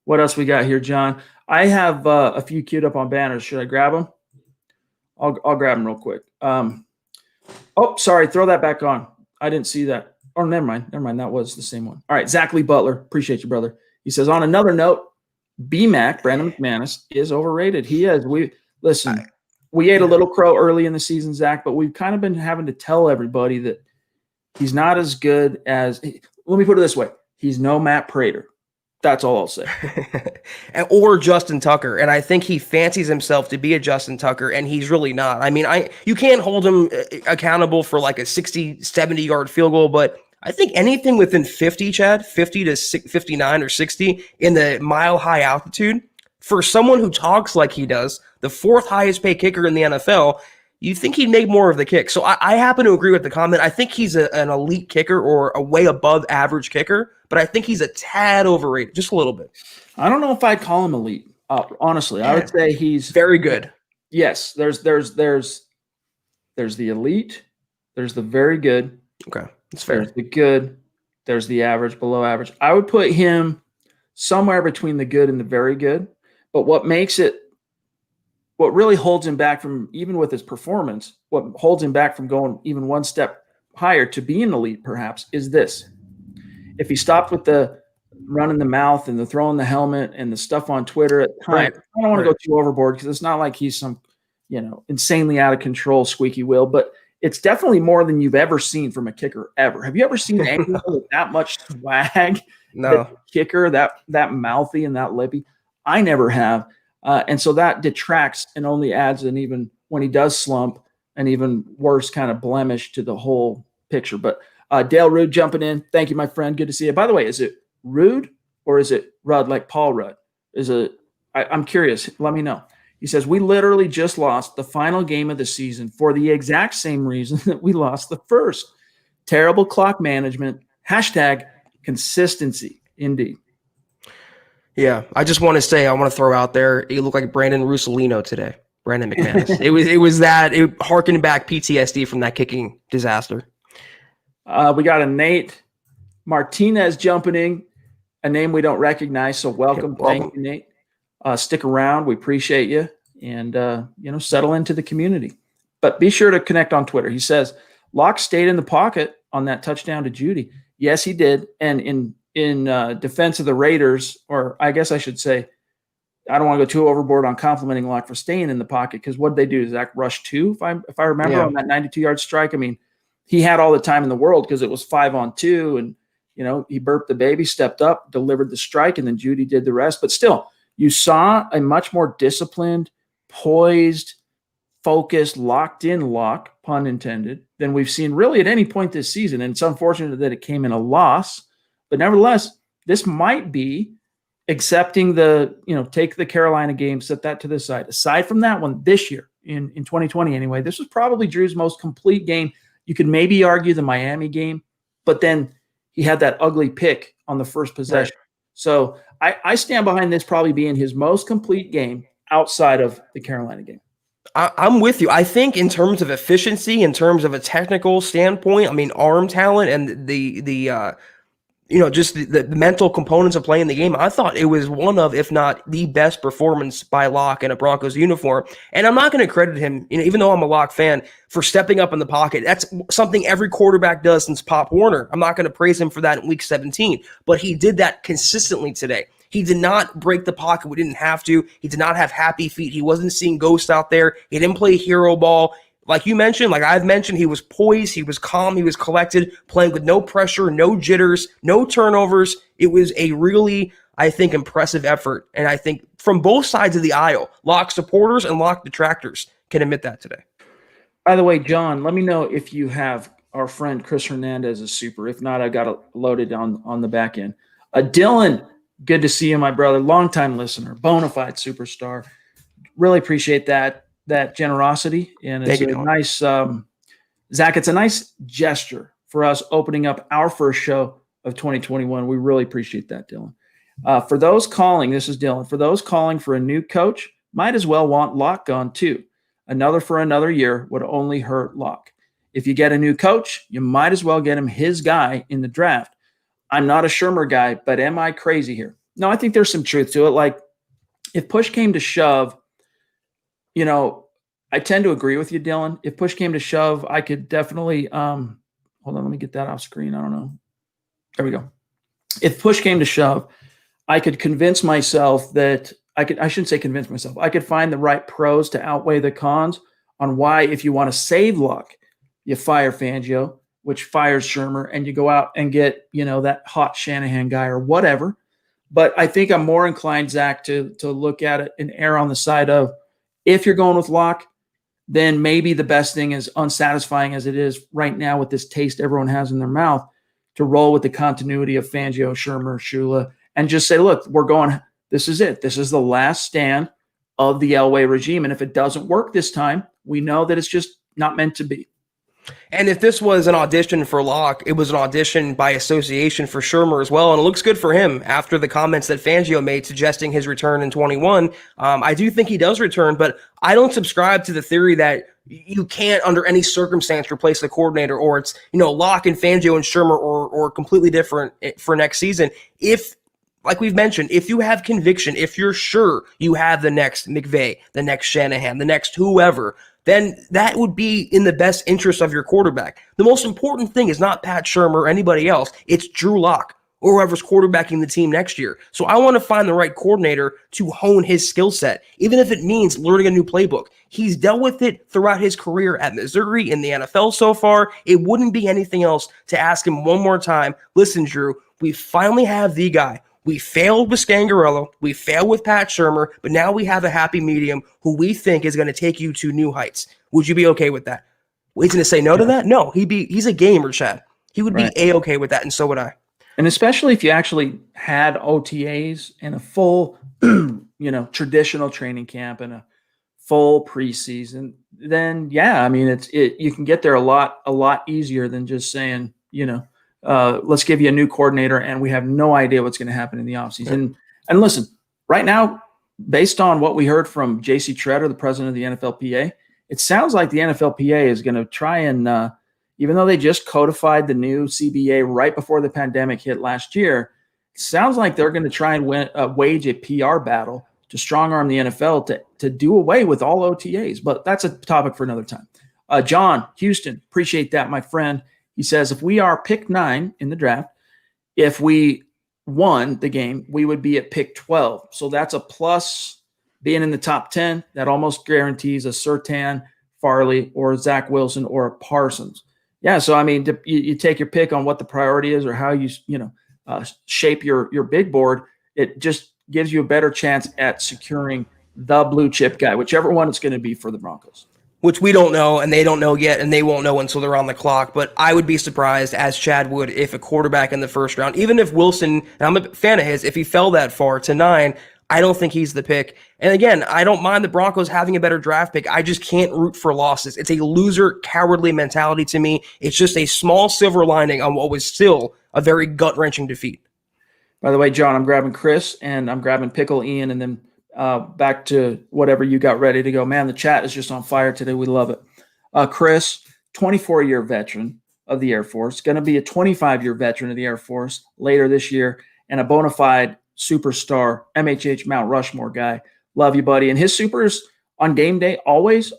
What else we got here, John? I have a few queued up on banners. Should I grab them? I'll grab them real quick. Oh, sorry. Throw that back on. I didn't see that. Oh, never mind. That was the same one. All right. Zach Lee Butler. Appreciate you, brother. He says, on another note, BMAC, Brandon McManus, is overrated. He is. We ate a little crow early in the season, Zach, but we've kind of been having to tell everybody that he's not as good as – let me put it this way. He's no Matt Prater. That's all I'll say. Or Justin Tucker. And I think he fancies himself to be a Justin Tucker, and he's really not. I mean, you can't hold him accountable for like a 60, 70-yard field goal, but I think anything within 50, Chad, 50 to 59 or 60 in the mile-high altitude, for someone who talks like he does, the fourth highest paid kicker in the NFL, you think he'd make more of the kick. So I happen to agree with the comment. I think he's an elite kicker or a way above average kicker, but I think he's a tad overrated, just a little bit. I don't know if I'd call him elite. Honestly, I would say he's very good. Yes, there's the elite, there's the very good. Okay, that's fair. There's the good, there's the average, below average. I would put him somewhere between the good and the very good. But what really holds him back from, even with his performance, what holds him back from going even one step higher to be an elite perhaps is this. If he stopped with the running the mouth and the throwing the helmet and the stuff on Twitter at times, right. I don't want to go too overboard because it's not like he's some, insanely out of control squeaky wheel, but it's definitely more than you've ever seen from a kicker ever. Have you ever seen anyone with that much swag? No. Kicker, that mouthy and that lippy? I never have. And so that detracts and only adds an even, when he does slump, an even worse kind of blemish to the whole picture. But Dale Rudd jumping in. Thank you, my friend. Good to see you. By the way, is it Rudd or is it Rudd like Paul Rudd? I'm curious. Let me know. He says, we literally just lost the final game of the season for the exact same reason that we lost the first. Terrible clock management. # consistency. Indeed. Yeah, I just want to say, I want to throw out there, he looked like Brandon Russolino today, Brandon McManus. it was harkening back PTSD from that kicking disaster. We got a Nate Martinez jumping in, a name we don't recognize, so welcome. Thank you, Nate. Stick around. We appreciate you, and settle into the community. But be sure to connect on Twitter. He says, Locke stayed in the pocket on that touchdown to Judy. Yes, he did, and in defense of the Raiders, or I guess I should say, I don't want to go too overboard on complimenting Locke for staying in the pocket, because what did they do? Zach rush 2, if I remember, on that 92-yard strike. I mean, he had all the time in the world because it was 5-on-2, and he burped the baby, stepped up, delivered the strike, and then Judy did the rest. But still, you saw a much more disciplined, poised, focused, locked-in Locke, pun intended, than we've seen really at any point this season. And it's unfortunate that it came in a loss. But nevertheless, this might be accepting take the Carolina game, set that to the side. Aside from that one, this year, in 2020 anyway, this was probably Drew's most complete game. You could maybe argue the Miami game, but then he had that ugly pick on the first possession. Right. So I stand behind this probably being his most complete game outside of the Carolina game. I'm with you. I think in terms of efficiency, in terms of a technical standpoint, I mean, arm talent and just the mental components of playing the game, I thought it was one of, if not the best performance by Locke in a Broncos uniform. And I'm not going to credit him, even though I'm a Locke fan, for stepping up in the pocket. That's something every quarterback does since Pop Warner. I'm not going to praise him for that in week 17, but he did that consistently today. He did not break the pocket. We didn't have to. He did not have happy feet. He wasn't seeing ghosts out there. He didn't play hero ball. Like you mentioned, like I've mentioned, he was poised, he was calm, he was collected, playing with no pressure, no jitters, no turnovers. It was a really, I think, impressive effort. And I think from both sides of the aisle, Lock supporters and Lock detractors can admit that today. By the way, John, let me know if you have our friend Chris Hernandez as super. If not, I got it loaded on the back end. Dylan, good to see you, my brother. Longtime listener, bona fide superstar. Really appreciate that generosity. And it's a nice, Zach, it's a nice gesture for us opening up our first show of 2021. We really appreciate that, Dylan. For those calling, this is Dylan. For those calling for a new coach, might as well want Lock gone too. Another for another year would only hurt Lock. If you get a new coach, you might as well get him his guy in the draft. I'm not a Shermer guy, but am I crazy here? No, I think there's some truth to it. Like, if push came to shove, you know, I tend to agree with you, Dylan. If push came to shove, I could definitely hold on, let me get that off screen. I don't know. There we go. If push came to shove, I could convince myself that I shouldn't say convince myself. I could find the right pros to outweigh the cons on why, if you want to save Luck, you fire Fangio, which fires Shermer, and you go out and get, you know, that hot Shanahan guy or whatever. But I think I'm more inclined, Zach, to look at it and err on the side of, if you're going with Lock, then maybe the best thing, is unsatisfying as it is right now with this taste everyone has in their mouth, to roll with the continuity of Fangio, Shermer, Shula, and just say, look, we're going, this is it. This is the last stand of the Elway regime. And if it doesn't work this time, we know that it's just not meant to be. And if this was an audition for Locke, it was an audition by association for Shermer as well. And it looks good for him after the comments that Fangio made suggesting his return in 21. I do think he does return, but I don't subscribe to the theory that you can't under any circumstance replace the coordinator, or it's, you know, Locke and Fangio and Shermer or completely different for next season. If, like we've mentioned, if you have conviction, if you're sure you have the next McVay, the next Shanahan, the next whoever, then that would be in the best interest of your quarterback. The most important thing is not Pat Shermer or anybody else. It's Drew Lock or whoever's quarterbacking the team next year. So I want to find the right coordinator to hone his skill set, even if it means learning a new playbook. He's dealt with it throughout his career at Missouri, in the NFL so far. It wouldn't be anything else to ask him one more time, listen, Drew, we finally have the guy. We failed with Scangarello. We failed with Pat Shermer, but now we have a happy medium who we think is going to take you to new heights. Would you be okay with that? He's going to say no to that? No, he's a gamer, Chad. He would be A-okay with that, and so would I. And especially if you actually had OTAs and a full, traditional training camp and a full preseason, then yeah, I mean, you can get there a lot easier than just saying, let's give you a new coordinator and we have no idea what's going to happen in the offseason. Yeah. And listen, right now, based on what we heard from J.C. Tretter, the president of the NFLPA, it sounds like the NFLPA is going to try and, even though they just codified the new CBA right before the pandemic hit last year, it sounds like they're going to try and wage a PR battle to strong-arm the NFL to do away with all OTAs. But that's a topic for another time. John, Houston, appreciate that, my friend. He says, if we are pick 9 in the draft, if we won the game, we would be at pick 12. So that's a plus. Being in the top 10, that almost guarantees a Surtain, Farley, or Zach Wilson, or a Parsons. Yeah, so I mean, you take your pick on what the priority is or how you shape your big board. It just gives you a better chance at securing the blue chip guy, whichever one it's going to be for the Broncos. Which we don't know, and they don't know yet, and they won't know until they're on the clock. But I would be surprised, as Chad would, if a quarterback in the first round, even if Wilson, and I'm a fan of his, if he fell that far to 9, I don't think he's the pick. And again, I don't mind the Broncos having a better draft pick. I just can't root for losses. It's a loser, cowardly mentality to me. It's just a small silver lining on what was still a very gut-wrenching defeat. By the way, John, I'm grabbing Chris, and I'm grabbing Pickle Ian, and then back to whatever you got ready to go. Man, the chat is just on fire today. We love it. Chris, 24-year veteran of the Air Force, going to be a 25-year veteran of the Air Force later this year, and a bona fide superstar, MHH Mount Rushmore guy. Love you, buddy. And his supers on game day, always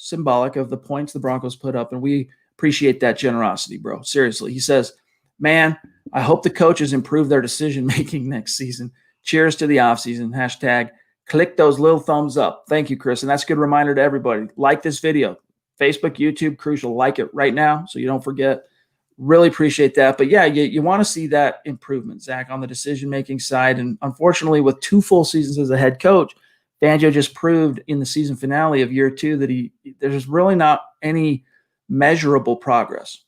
symbolic of the points the Broncos put up, and we appreciate that generosity, bro. Seriously. He says, man, I hope the coaches improve their decision-making next season. Cheers to the offseason. Hashtag click those little thumbs up. Thank you, Chris. And that's a good reminder to everybody. Like this video. Facebook, YouTube, crucial. Like it right now so you don't forget. Really appreciate that. But yeah, you want to see that improvement, Zach, on the decision-making side. And unfortunately, with 2 full seasons as a head coach, Fangio just proved in the season finale of year 2 that there's really not any measurable progress.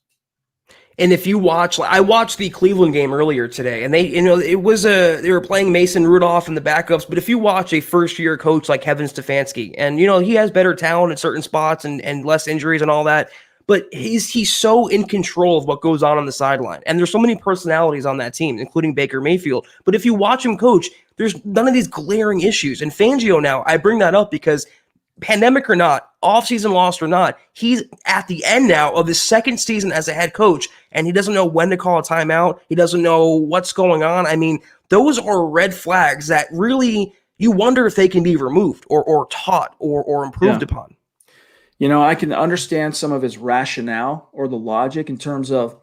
And if you watch, I watched the Cleveland game earlier today, and they were playing Mason Rudolph in the backups. But if you watch a first-year coach like Kevin Stefanski, and he has better talent at certain spots and less injuries and all that, but he's so in control of what goes on the sideline. And there's so many personalities on that team, including Baker Mayfield. But if you watch him coach, there's none of these glaring issues. And Fangio now, I bring that up because pandemic or not, offseason lost or not, he's at the end now of his second season as a head coach, and he doesn't know when to call a timeout. He doesn't know what's going on. I mean, those are red flags that really you wonder if they can be removed or taught or improved upon. I can understand some of his rationale or the logic in terms of,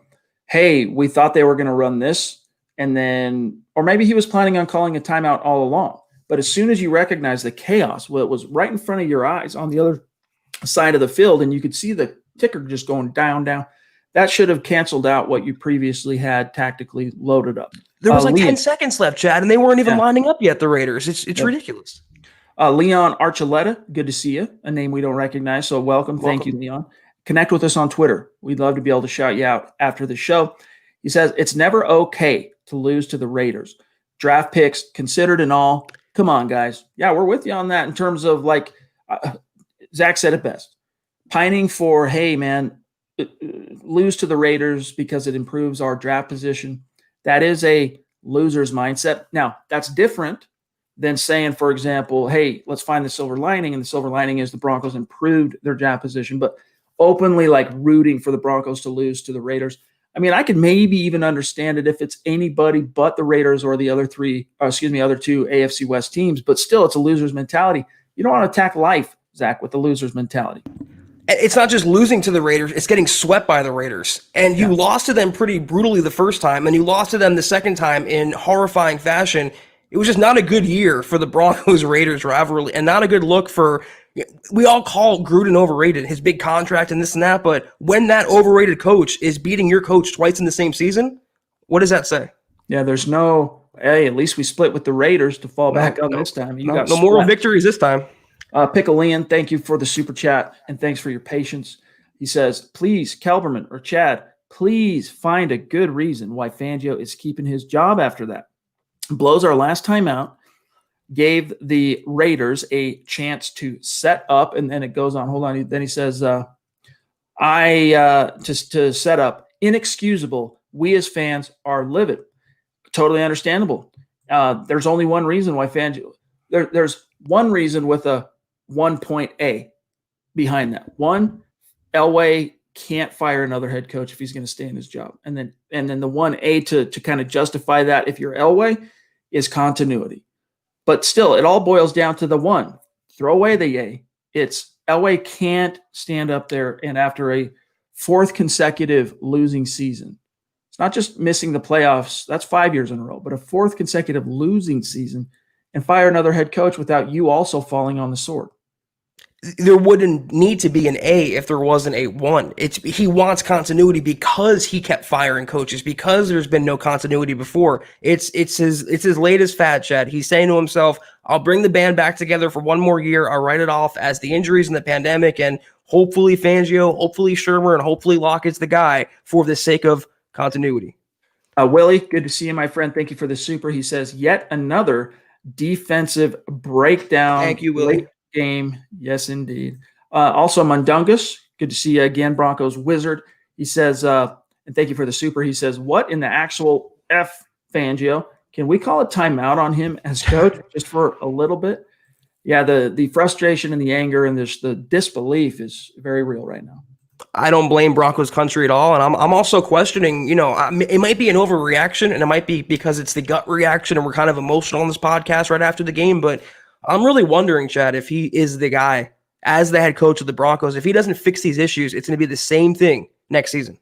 hey, we thought they were going to run this, and then, or maybe he was planning on calling a timeout all along. But as soon as you recognize the chaos, it was right in front of your eyes on the other side of the field, and you could see the ticker just going down, that should have canceled out what you previously had tactically loaded up. There was 10 seconds left, Chad, and they weren't even lining up yet, the Raiders. It's ridiculous. Leon Archuleta, good to see you. A name we don't recognize, so welcome. Thank you, Leon. Connect with us on Twitter. We'd love to be able to shout you out after the show. He says, it's never okay to lose to the Raiders. Draft picks considered and all. Come on, guys. Yeah, we're with you on that in terms of Zach said it best. Pining for, hey, man, lose to the Raiders because it improves our draft position. That is a loser's mindset. Now, that's different than saying, for example, hey, let's find the silver lining. And the silver lining is the Broncos improved their draft position, but openly rooting for the Broncos to lose to the Raiders. I mean, I could maybe even understand it if it's anybody but the Raiders or the other two AFC West teams, but still it's a loser's mentality. You don't want to attack life, Zach, with the loser's mentality. It's not just losing to the Raiders, it's getting swept by the Raiders. And you lost to them pretty brutally the first time, and you lost to them the second time in horrifying fashion. It was just not a good year for the Broncos-Raiders rivalry, and not a good look for – we all call Gruden overrated, his big contract and this and that, but when that overrated coach is beating your coach twice in the same season, what does that say? Yeah, there's no – hey, at least we split with the Raiders to fall back on this time. No moral victories this time. Picklean, thank you for the super chat, and thanks for your patience. He says, please, Kelberman or Chad, please find a good reason why Fangio is keeping his job after that. Blows our last time out, gave the Raiders a chance to set up, and then it goes on. Hold on. Then he says, to set up, inexcusable. We as fans are livid. Totally understandable. There's only one reason why Fangio – there's one reason with a 1.A behind that. One, Elway can't fire another head coach if he's going to stay in his job. And then the 1A to kind of justify that if you're Elway is continuity. But still, it all boils down to the one. Throw away the A. It's Elway can't stand up there and after a 4th consecutive losing season, it's not just missing the playoffs, that's 5 years in a row, but a 4th consecutive losing season and fire another head coach without you also falling on the sword. There wouldn't need to be an A if there wasn't a 1. He wants continuity because he kept firing coaches, because there's been no continuity before. It's his latest fad, Chad. He's saying to himself, I'll bring the band back together for one more year. I'll write it off as the injuries and the pandemic, and hopefully Fangio, hopefully Shermer, and hopefully Lockett's the guy for the sake of continuity. Willie, good to see you, my friend. Thank you for the super. He says, yet another defensive breakdown. Thank you, Willie. Game. Yes, indeed. Also, Mundungus, good to see you again, Broncos Wizard. He says, and thank you for the super. He says, what in the actual F, Fangio? Can we call a timeout on him as coach just for a little bit? Yeah, the frustration and the anger and the disbelief is very real right now. I don't blame Broncos country at all, and I'm also questioning, it might be an overreaction, and it might be because it's the gut reaction, and we're kind of emotional on this podcast right after the game, but I'm really wondering, Chad, if he is the guy as the head coach of the Broncos. If he doesn't fix these issues, it's going to be the same thing next season.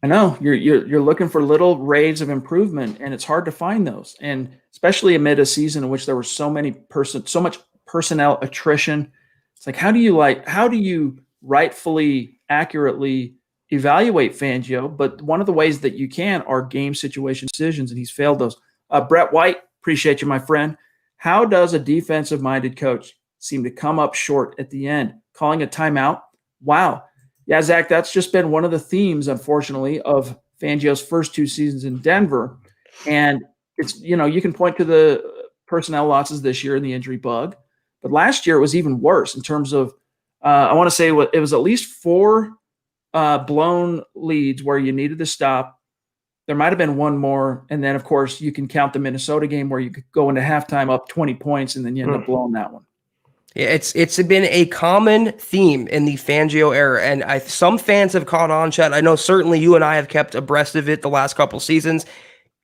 I know you're looking for little rays of improvement, and it's hard to find those. And especially amid a season in which there were so much personnel attrition. It's like how do you rightfully accurately evaluate Fangio? But one of the ways that you can are game situation decisions, and he's failed those. Brett White, appreciate you, my friend. How does a defensive minded coach seem to come up short at the end, calling a timeout? Wow. Yeah, Zach, that's just been one of the themes, unfortunately, of Fangio's first 2 seasons in Denver. And it's, you can point to the personnel losses this year and the injury bug, but last year it was even worse in terms of, I want to say it was at least 4 blown leads where you needed to stop. There might have been one more. And then, of course, you can count the Minnesota game where you could go into halftime up 20 points and then you end up blowing that one. Yeah, it's been a common theme in the Fangio era, and some fans have caught on, Chad. I know certainly you and I have kept abreast of it the last couple seasons.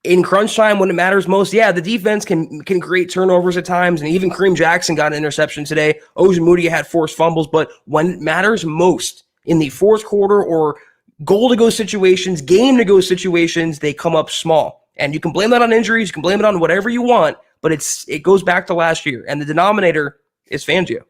In crunch time, when it matters most, yeah, the defense can create turnovers at times, and even Kareem Jackson got an interception today. Ojemudia had forced fumbles, but when it matters most, in the fourth quarter or goal-to-go situations, game-to-go situations, they come up small. And you can blame that on injuries, you can blame it on whatever you want, but it goes back to last year, and the denominator is Fangio.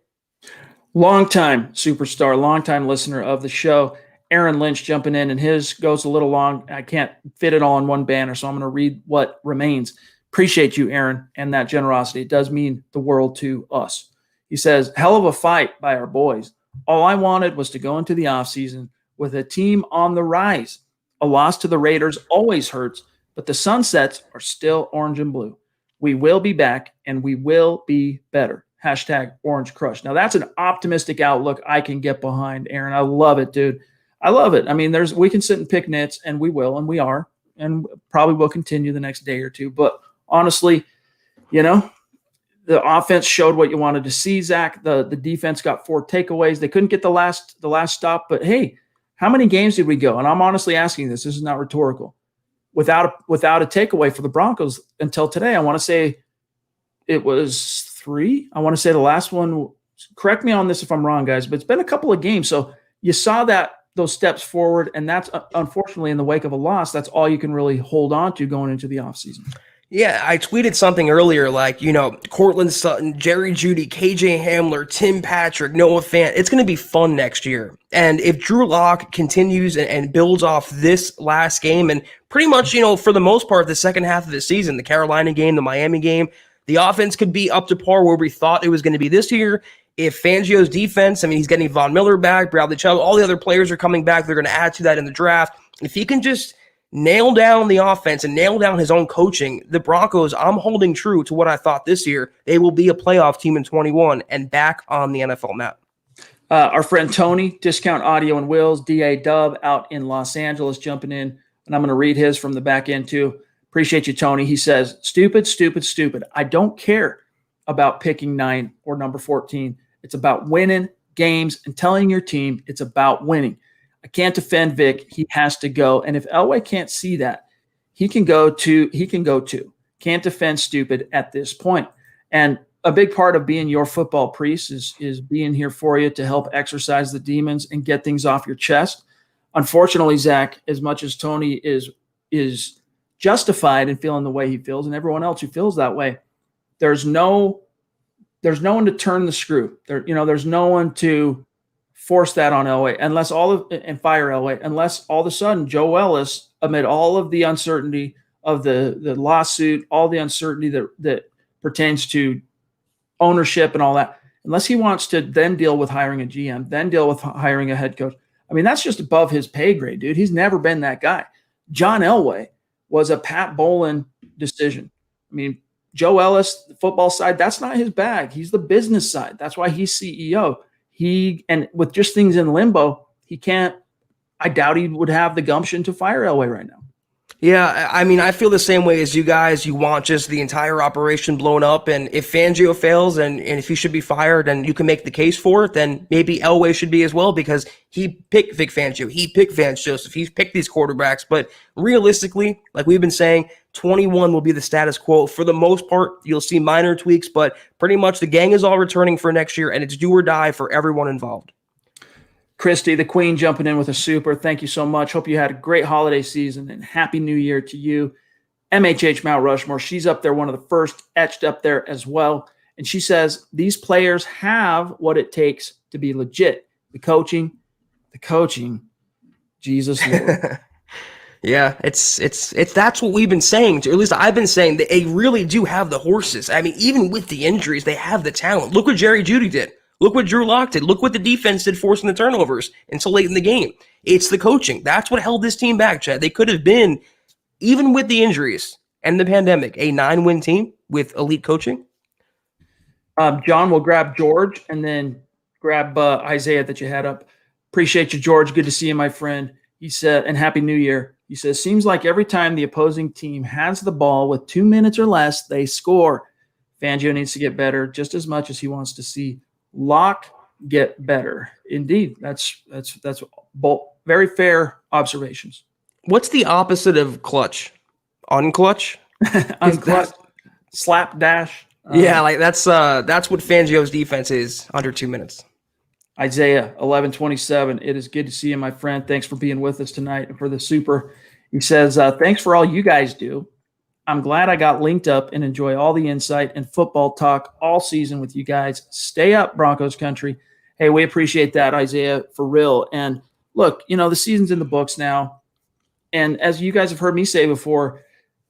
Longtime superstar, longtime listener of the show. Aaron Lynch jumping in, and his goes a little long. I can't fit it all in one banner, so I'm going to read what remains. Appreciate you, Aaron, and that generosity. It does mean the world to us. He says, hell of a fight by our boys. All I wanted was to go into the offseason with a team on the rise. A loss to the Raiders always hurts, but the sunsets are still orange and blue. We will be back, and we will be better. #OrangeCrush. Now, that's an optimistic outlook I can get behind, Aaron. I love it, dude. I love it. I mean, we can sit and pick nits, and we will, and we are, and probably will continue the next day or two. But honestly, the offense showed what you wanted to see, Zach. The defense got 4 takeaways. They couldn't get the last stop, but hey, how many games did we go? And I'm honestly asking this. This is not rhetorical. Without a takeaway for the Broncos until today, I want to say it was 3. I want to say the last one, correct me on this if I'm wrong, guys, but it's been a couple of games. So you saw those steps forward, and that's unfortunately in the wake of a loss, that's all you can really hold on to going into the offseason. Yeah, I tweeted something earlier like, Cortland Sutton, Jerry Jeudy, KJ Hamler, Tim Patrick, Noah Fant. It's going to be fun next year. And if Drew Lock continues and builds off this last game, and pretty much, for the most part, the second half of the season, the Carolina game, the Miami game, the offense could be up to par where we thought it was going to be this year. If Fangio's defense, he's getting Von Miller back, Bradley Chubb, all the other players are coming back. They're going to add to that in the draft. If he can just nail down the offense and nail down his own coaching, the Broncos, I'm holding true to what I thought this year. They will be a playoff team in 21 and back on the NFL map. Our friend Tony, Discount Audio and Wheels, DA Dub out in Los Angeles, jumping in, and I'm going to read his from the back end too. Appreciate you, Tony. He says, stupid, stupid, stupid. I don't care about picking 9 or number 14. It's about winning games and telling your team it's about winning. I can't defend Vic. He has to go. And if Elway can't see that, he can go too. Can't defend stupid at this point. And a big part of being your football priest is being here for you to help exercise the demons and get things off your chest. Unfortunately, Zach, as much as Tony is justified in feeling the way he feels, and everyone else who feels that way, there's no one to turn the screw. There's no one to force that on Elway and fire Elway unless all of a sudden Joe Ellis, amid all of the uncertainty of the lawsuit, all the uncertainty that pertains to ownership and all that, unless he wants to then deal with hiring a GM, then deal with hiring a head coach. That's just above his pay grade, dude. He's never been that guy. John Elway was a Pat Bowlen decision. Joe Ellis, the football side, that's not his bag. He's the business side. That's why he's CEO. And with just things in limbo, I doubt he would have the gumption to fire Elway right now. Yeah, I feel the same way as you guys. You want just the entire operation blown up, and if Fangio fails and if he should be fired and you can make the case for it, then maybe Elway should be as well, because he picked Vic Fangio, he picked Vance Joseph, he's picked these quarterbacks. But realistically, like we've been saying, 21 will be the status quo. For the most part, you'll see minor tweaks, but pretty much the gang is all returning for next year, and it's do or die for everyone involved. Christy, the queen, jumping in with a super. Thank you so much. Hope you had a great holiday season and happy new year to you. MHH Mount Rushmore, she's up there, one of the first, etched up there as well. And she says, these players have what it takes to be legit. The coaching, Jesus Lord. Yeah, it's that's what we've been saying, or at least I've been saying, that they really do have the horses. I mean, even with the injuries, they have the talent. Look what Jerry Jeudy did. Look what Drew Lock did. Look what the defense did, forcing the turnovers until late in the game. It's the coaching. That's what held this team back, Chad. They could have been, even with the injuries and the pandemic, a 9-win team with elite coaching. John will grab George and then grab Isaiah that you had up. Appreciate you, George. Good to see you, my friend. He said, and Happy New Year. He says, seems like every time the opposing team has the ball with 2 minutes or less, they score. Fangio needs to get better just as much as he wants to see Lock get better. Indeed, that's both very fair observations. What's the opposite of clutch? Unclutch? Unclutch, slapdash. Yeah, like that's what Fangio's defense is under 2 minutes. Isaiah 11:27. It is good to see you, my friend. Thanks for being with us tonight and for the super. He says, thanks for all you guys do. I'm glad I got linked up and enjoy all the insight and football talk all season with you guys. Stay up, Broncos country. Hey, we appreciate that, Isaiah, for real. And look, the season's in the books now. And as you guys have heard me say before,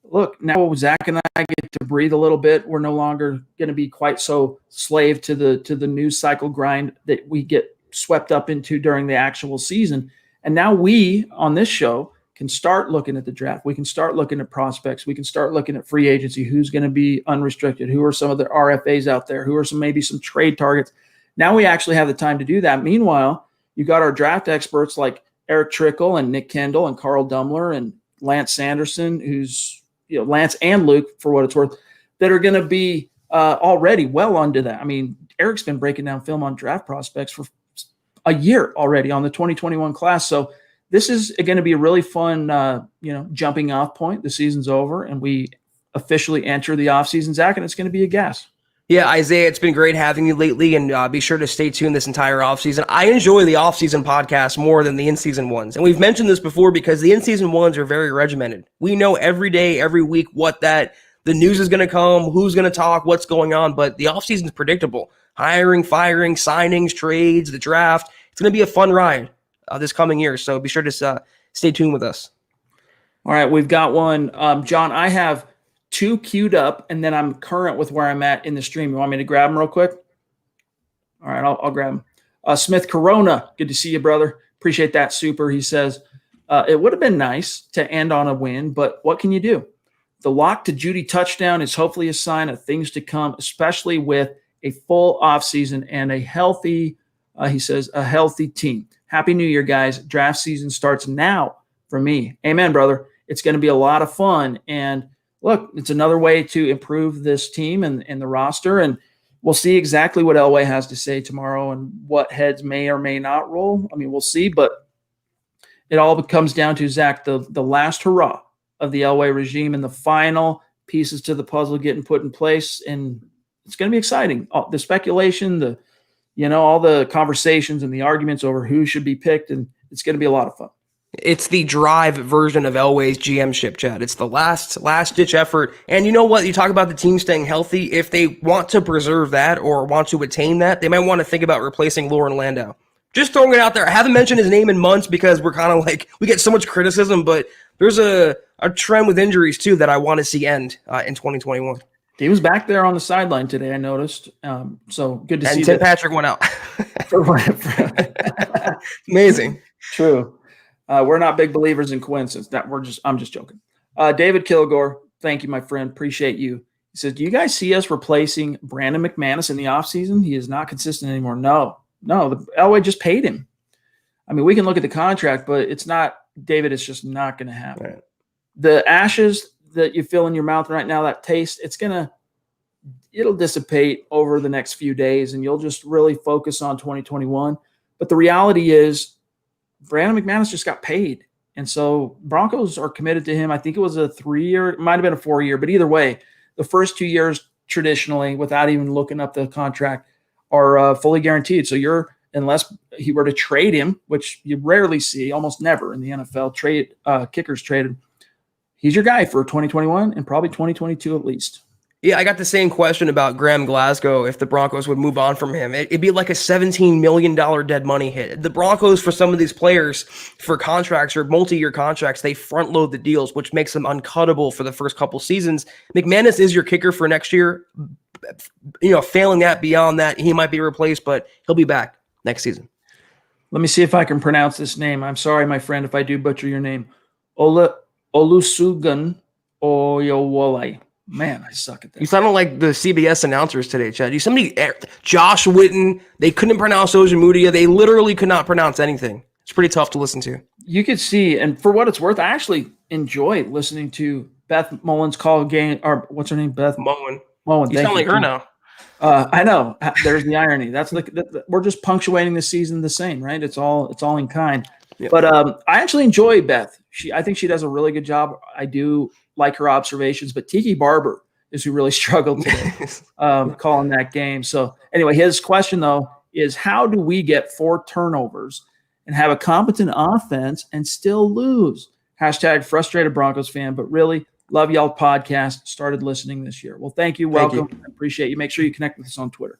look, now Zach and I get to breathe a little bit. We're no longer going to be quite so slave to the news cycle grind that we get swept up into during the actual season. And now we, on this show, can start looking at the draft. We can start looking at prospects. We can start looking at free agency, who's going to be unrestricted, who are some of the RFAs out there, who are maybe some trade targets. Now we actually have the time to do that. Meanwhile, you got our draft experts like Eric Trickle and Nick Kendall and Carl Dummler and Lance Sanderson, who's Lance and Luke, for what it's worth, that are going to be already well onto that. I mean, Eric's been breaking down film on draft prospects for a year already on the 2021 class. So this is going to be a really fun, jumping off point. The season's over, and we officially enter the offseason, Zach, and it's going to be a gas. Yeah, Isaiah, it's been great having you lately, and be sure to stay tuned this entire offseason. I enjoy the offseason podcast more than the in-season ones, and we've mentioned this before because the in-season ones are very regimented. We know every day, every week the news is going to come, who's going to talk, what's going on, but the offseason is predictable. Hiring, firing, signings, trades, the draft. It's going to be a fun ride this coming year, so be sure to stay tuned with us. All right, we've got one. John, I have 2 queued up, and then I'm current with where I'm at in the stream. You want me to grab them real quick? All right, I'll grab them. Smith Corona, good to see you, brother. Appreciate that super. He says, it would have been nice to end on a win, but what can you do? The Lock to Jeudy touchdown is hopefully a sign of things to come, especially with a full offseason and a healthy, he says, a healthy team. Happy New Year, guys. Draft season starts now for me. Amen, brother. It's going to be a lot of fun. And look, it's another way to improve this team and the roster. And we'll see exactly what Elway has to say tomorrow and what heads may or may not roll. I mean, we'll see. But it all comes down to, Zach, the last hurrah of the Elway regime and the final pieces to the puzzle getting put in place. And it's going to be exciting. The speculation, all the conversations and the arguments over who should be picked, and it's going to be a lot of fun. It's the drive version of Elway's GM-ship, Chad. It's the last-ditch effort. And you know what? You talk about the team staying healthy. If they want to preserve that or want to attain that, they might want to think about replacing Lauren Landau. Just throwing it out there. I haven't mentioned his name in months because we're kind of we get so much criticism, but there's a trend with injuries, too, that I want to see end in 2021. He was back there on the sideline today, I noticed. So good to see that. And Tim Patrick went out. Amazing. True. We're not big believers in coincidence. I'm just joking. David Kilgore, thank you, my friend. Appreciate you. He says, do you guys see us replacing Brandon McManus in the offseason? He is not consistent anymore. No, Elway just paid him. I mean, we can look at the contract, but it's not, David, it's just not going to happen. Right. The ashes that you feel in your mouth right now, that taste, it'll dissipate over the next few days, and you'll just really focus on 2021. But the reality is Brandon McManus just got paid. And so Broncos are committed to him. I think it was a 3-year, it might have been a 4-year, but either way, the first 2 years traditionally, without even looking up the contract, are fully guaranteed. So you're unless he were to trade him, which you rarely see, almost never in the NFL, kickers traded. He's your guy for 2021 and probably 2022 at least. Yeah, I got the same question about Graham Glasgow if the Broncos would move on from him. It'd be like a $17 million dead money hit. The Broncos, for some of these players, for contracts or multi-year contracts, they front load the deals, which makes them uncuttable for the first couple seasons. McManus is your kicker for next year. Failing that, beyond that, he might be replaced, but he'll be back next season. Let me see if I can pronounce this name. I'm sorry, my friend, if I do butcher your name. Olusegun Oyewole. Man, I suck at that. You sounded like the CBS announcers today, Chad. Josh Witten, they couldn't pronounce Ojemudia. They literally could not pronounce anything. It's pretty tough to listen to. You could see, and for what it's worth, I actually enjoy listening to Beth Mullins call game, or what's her name? Beth Moen. You sound like her now. I know. There's the irony. That's we're just punctuating the season the same, right? It's all in kind. Yep. But I actually enjoy Beth. I think she does a really good job. I do like her observations, but Tiki Barber is who really struggled today calling that game. So anyway, his question though is, how do we get 4 turnovers and have a competent offense and still lose? # frustrated Broncos fan, but really love y'all podcast. Started listening this year. Well, thank you. Welcome. I appreciate you. Make sure you connect with us on Twitter.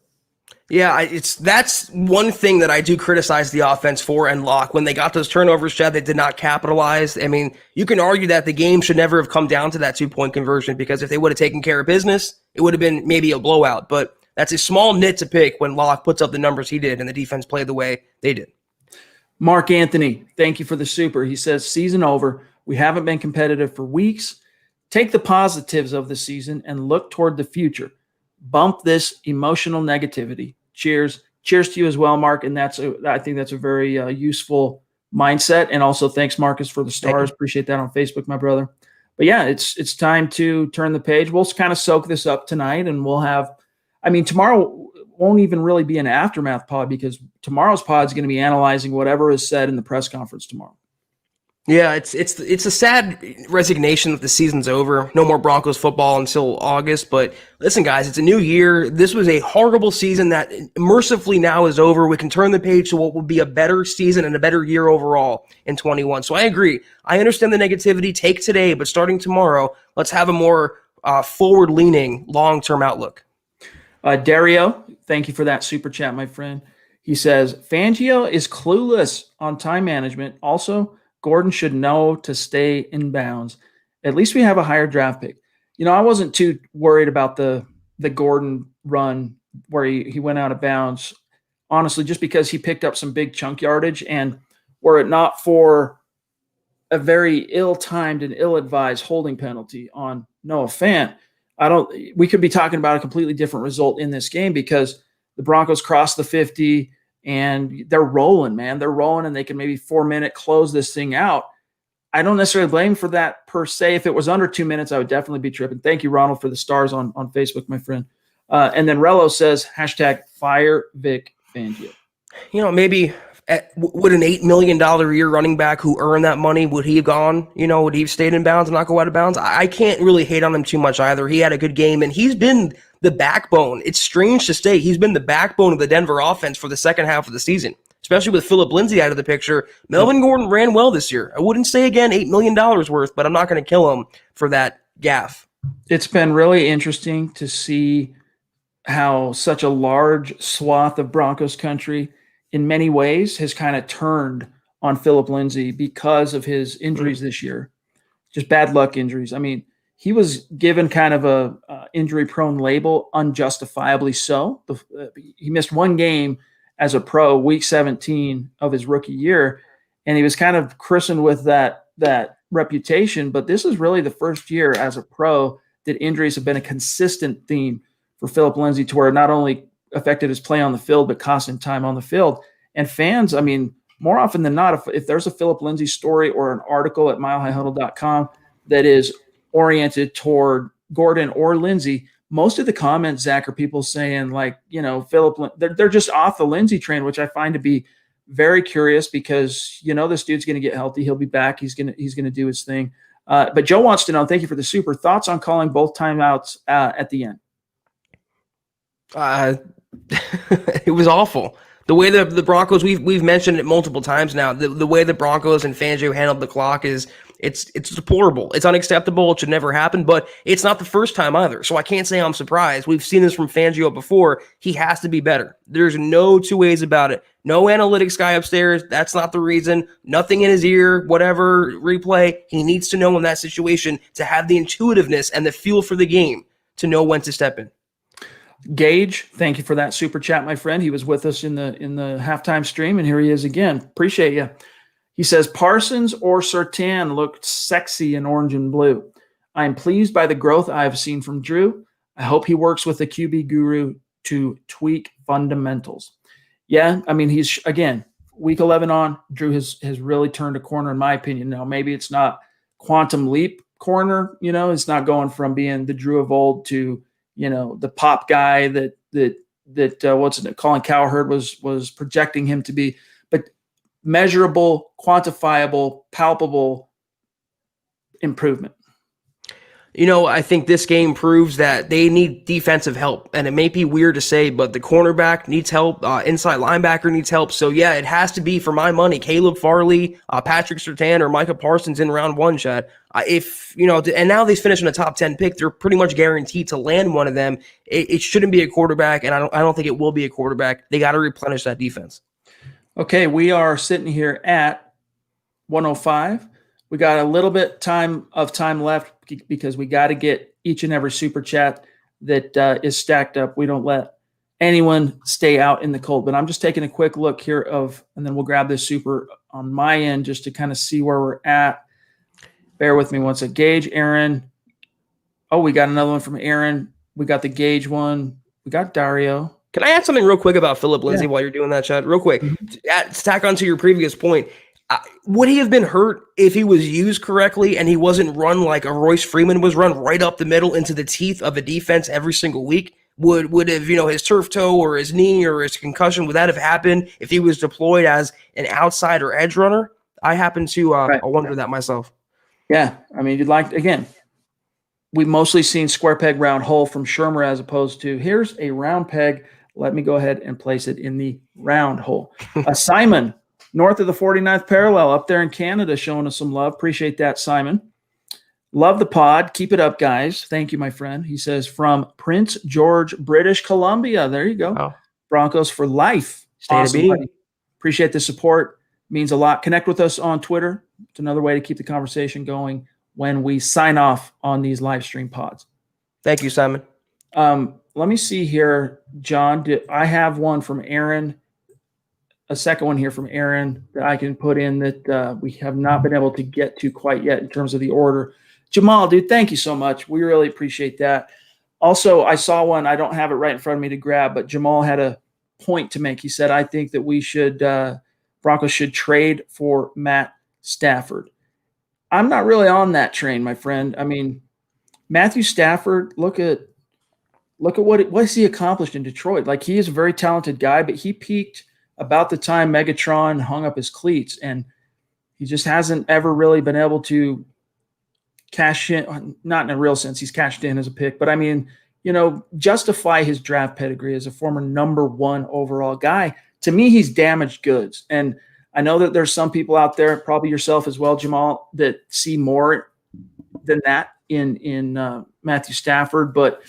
Yeah, that's one thing that I do criticize the offense for, and Locke. When they got those turnovers, Chad, they did not capitalize. I mean, you can argue that the game should never have come down to that 2-point conversion, because if they would have taken care of business, it would have been maybe a blowout. But that's a small nit to pick when Locke puts up the numbers he did and the defense played the way they did. Mark Anthony, thank you for the super. He says, season over. We haven't been competitive for weeks. Take the positives of the season and look toward the future. Bump this emotional negativity. Cheers to you as well, Mark. And I think that's a very useful mindset. And also thanks, Marcus, for the stars. Appreciate that on Facebook, my brother. But yeah, it's time to turn the page. We'll kind of soak this up tonight, and we'll have, tomorrow won't even really be an aftermath pod, because tomorrow's pod is going to be analyzing whatever is said in the press conference tomorrow. Yeah, it's a sad resignation that the season's over. No more Broncos football until August. But listen, guys, it's a new year. This was a horrible season that mercifully now is over. We can turn the page to what will be a better season and a better year overall in 21. So I agree. I understand the negativity. Take today, but starting tomorrow, let's have a more forward-leaning, long-term outlook. Dario, thank you for that super chat, my friend. He says, Fangio is clueless on time management. Also, Gordon should know to stay in bounds. At least we have a higher draft pick. I wasn't too worried about the Gordon run where he went out of bounds, honestly, just because he picked up some big chunk yardage. And were it not for a very ill-timed and ill-advised holding penalty on Noah Fant, we could be talking about a completely different result in this game, because the Broncos crossed the 50 and they're rolling, man. They're rolling, and they can maybe 4-minute close this thing out. I don't necessarily blame for that per se. If it was under 2 minutes, I would definitely be tripping. Thank you, Ronald, for the stars on Facebook, my friend. And then Rello says, # fire Vic Fangio. Maybe would an $8 million a year running back who earned that money, would he have gone, would he have stayed in bounds and not go out of bounds? I can't really hate on him too much either. He had a good game, and he's been the backbone. It's strange to say he's been the backbone of the Denver offense for the second half of the season, especially with Phillip Lindsay out of the picture. Melvin Gordon ran well this year. I wouldn't say, again, $8 million worth, but I'm not going to kill him for that gaffe. It's been really interesting to see how such a large swath of Broncos country in many ways has kind of turned on Phillip Lindsay because of his injuries this year. Just bad luck injuries. He was given kind of a injury-prone label, unjustifiably so. He missed one game as a pro, week 17 of his rookie year, and he was kind of christened with that reputation. But this is really the first year as a pro that injuries have been a consistent theme for Phillip Lindsay, to where it not only affected his play on the field, but cost him time on the field. And fans, more often than not, if there's a Phillip Lindsay story or an article at milehighhuddle.com that is oriented toward Gordon or Lindsay, most of the comments, Zach, are people saying Phillip, they're just off the Lindsay train, which I find to be very curious, because this dude's going to get healthy. He'll be back. He's going to do his thing. But Joe wants to know, thank you for the super, thoughts on calling both timeouts at the end. It was awful. The way the Broncos, we've mentioned it multiple times now, the way the Broncos and Fangio handled the clock is it's deplorable. It's unacceptable. It should never happen, but it's not the first time either. So I can't say I'm surprised. We've seen this from Fangio before. He has to be better. There's no two ways about it. No analytics guy upstairs. That's not the reason. Nothing in his ear, whatever, replay. He needs to know in that situation to have the intuitiveness and the feel for the game to know when to step in. Gage, thank you for that super chat, my friend. He was with us in the halftime stream, and here he is again. Appreciate you. He says, Parsons or Surtain looked sexy in orange and blue. I am pleased by the growth I have seen from Drew. I hope he works with the QB guru to tweak fundamentals. Yeah, I mean, he's, again, week 11 on, Drew has really turned a corner, in my opinion. Now, maybe it's not quantum leap corner, it's not going from being the Drew of old to, the pop guy that Colin Cowherd was projecting him to be, but measurable, quantifiable, palpable improvement. I think this game proves that they need defensive help, and it may be weird to say, but the cornerback needs help, inside linebacker needs help. So yeah, it has to be, for my money, Caleb Farley, Patrick Surtain, or Micah Parsons in round one, Chad. And now they finish in a top 10 pick, they're pretty much guaranteed to land one of them. It shouldn't be a quarterback, and I don't think it will be a quarterback. They got to replenish that defense. Okay, we are sitting here at 105. We got a little bit time left because we got to get each and every super chat that is stacked up. We don't let anyone stay out in the cold. But I'm just taking a quick look here and then we'll grab this super on my end just to kind of see where we're at. Bear with me once. Gage, Aaron. Oh, we got another one from Aaron. We got the Gage one. We got Dario. Can I add something real quick about Philip Lindsay while you're doing that, Chad? Real quick. Mm-hmm. Stack onto your previous point. Would he have been hurt if he was used correctly and he wasn't run like a Royce Freeman was run right up the middle into the teeth of a defense every single week? Would have, his turf toe or his knee or his concussion, would that have happened if he was deployed as an outside or edge runner? I happen to wonder that myself. Yeah. I mean, we've mostly seen square peg round hole from Shermer as opposed to here's a round peg. Let me go ahead and place it in the round hole. Simon, north of the 49th parallel up there in Canada, showing us some love. Appreciate that, Simon. Love the pod. Keep it up, guys. Thank you, my friend. He says, from Prince George, British Columbia. There you go. Oh. Broncos for life. Awesome, buddy. Appreciate the support. Means a lot. Connect with us on Twitter. It's another way to keep the conversation going when we sign off on these live stream pods. Thank you, Simon. Let me see here, John. I have one from Aaron. A second one here from Aaron that I can put in that we have not been able to get to quite yet in terms of the order. Jamal, dude, thank you so much. We really appreciate that. Also, I saw one. I don't have it right in front of me to grab, but Jamal had a point to make. He said, I think that Broncos should trade for Matt Stafford. I'm not really on that train, my friend. I mean, Matthew Stafford, look at what has he accomplished in Detroit. Like, he is a very talented guy, but he peaked about the time Megatron hung up his cleats, and he just hasn't ever really been able to cash in, not in a real sense, he's cashed in as a pick, but I mean, justify his draft pedigree as a former number 1 overall guy. To me, he's damaged goods. And I know that there's some people out there, probably yourself as well, Jamal, that see more than that in Matthew Stafford. But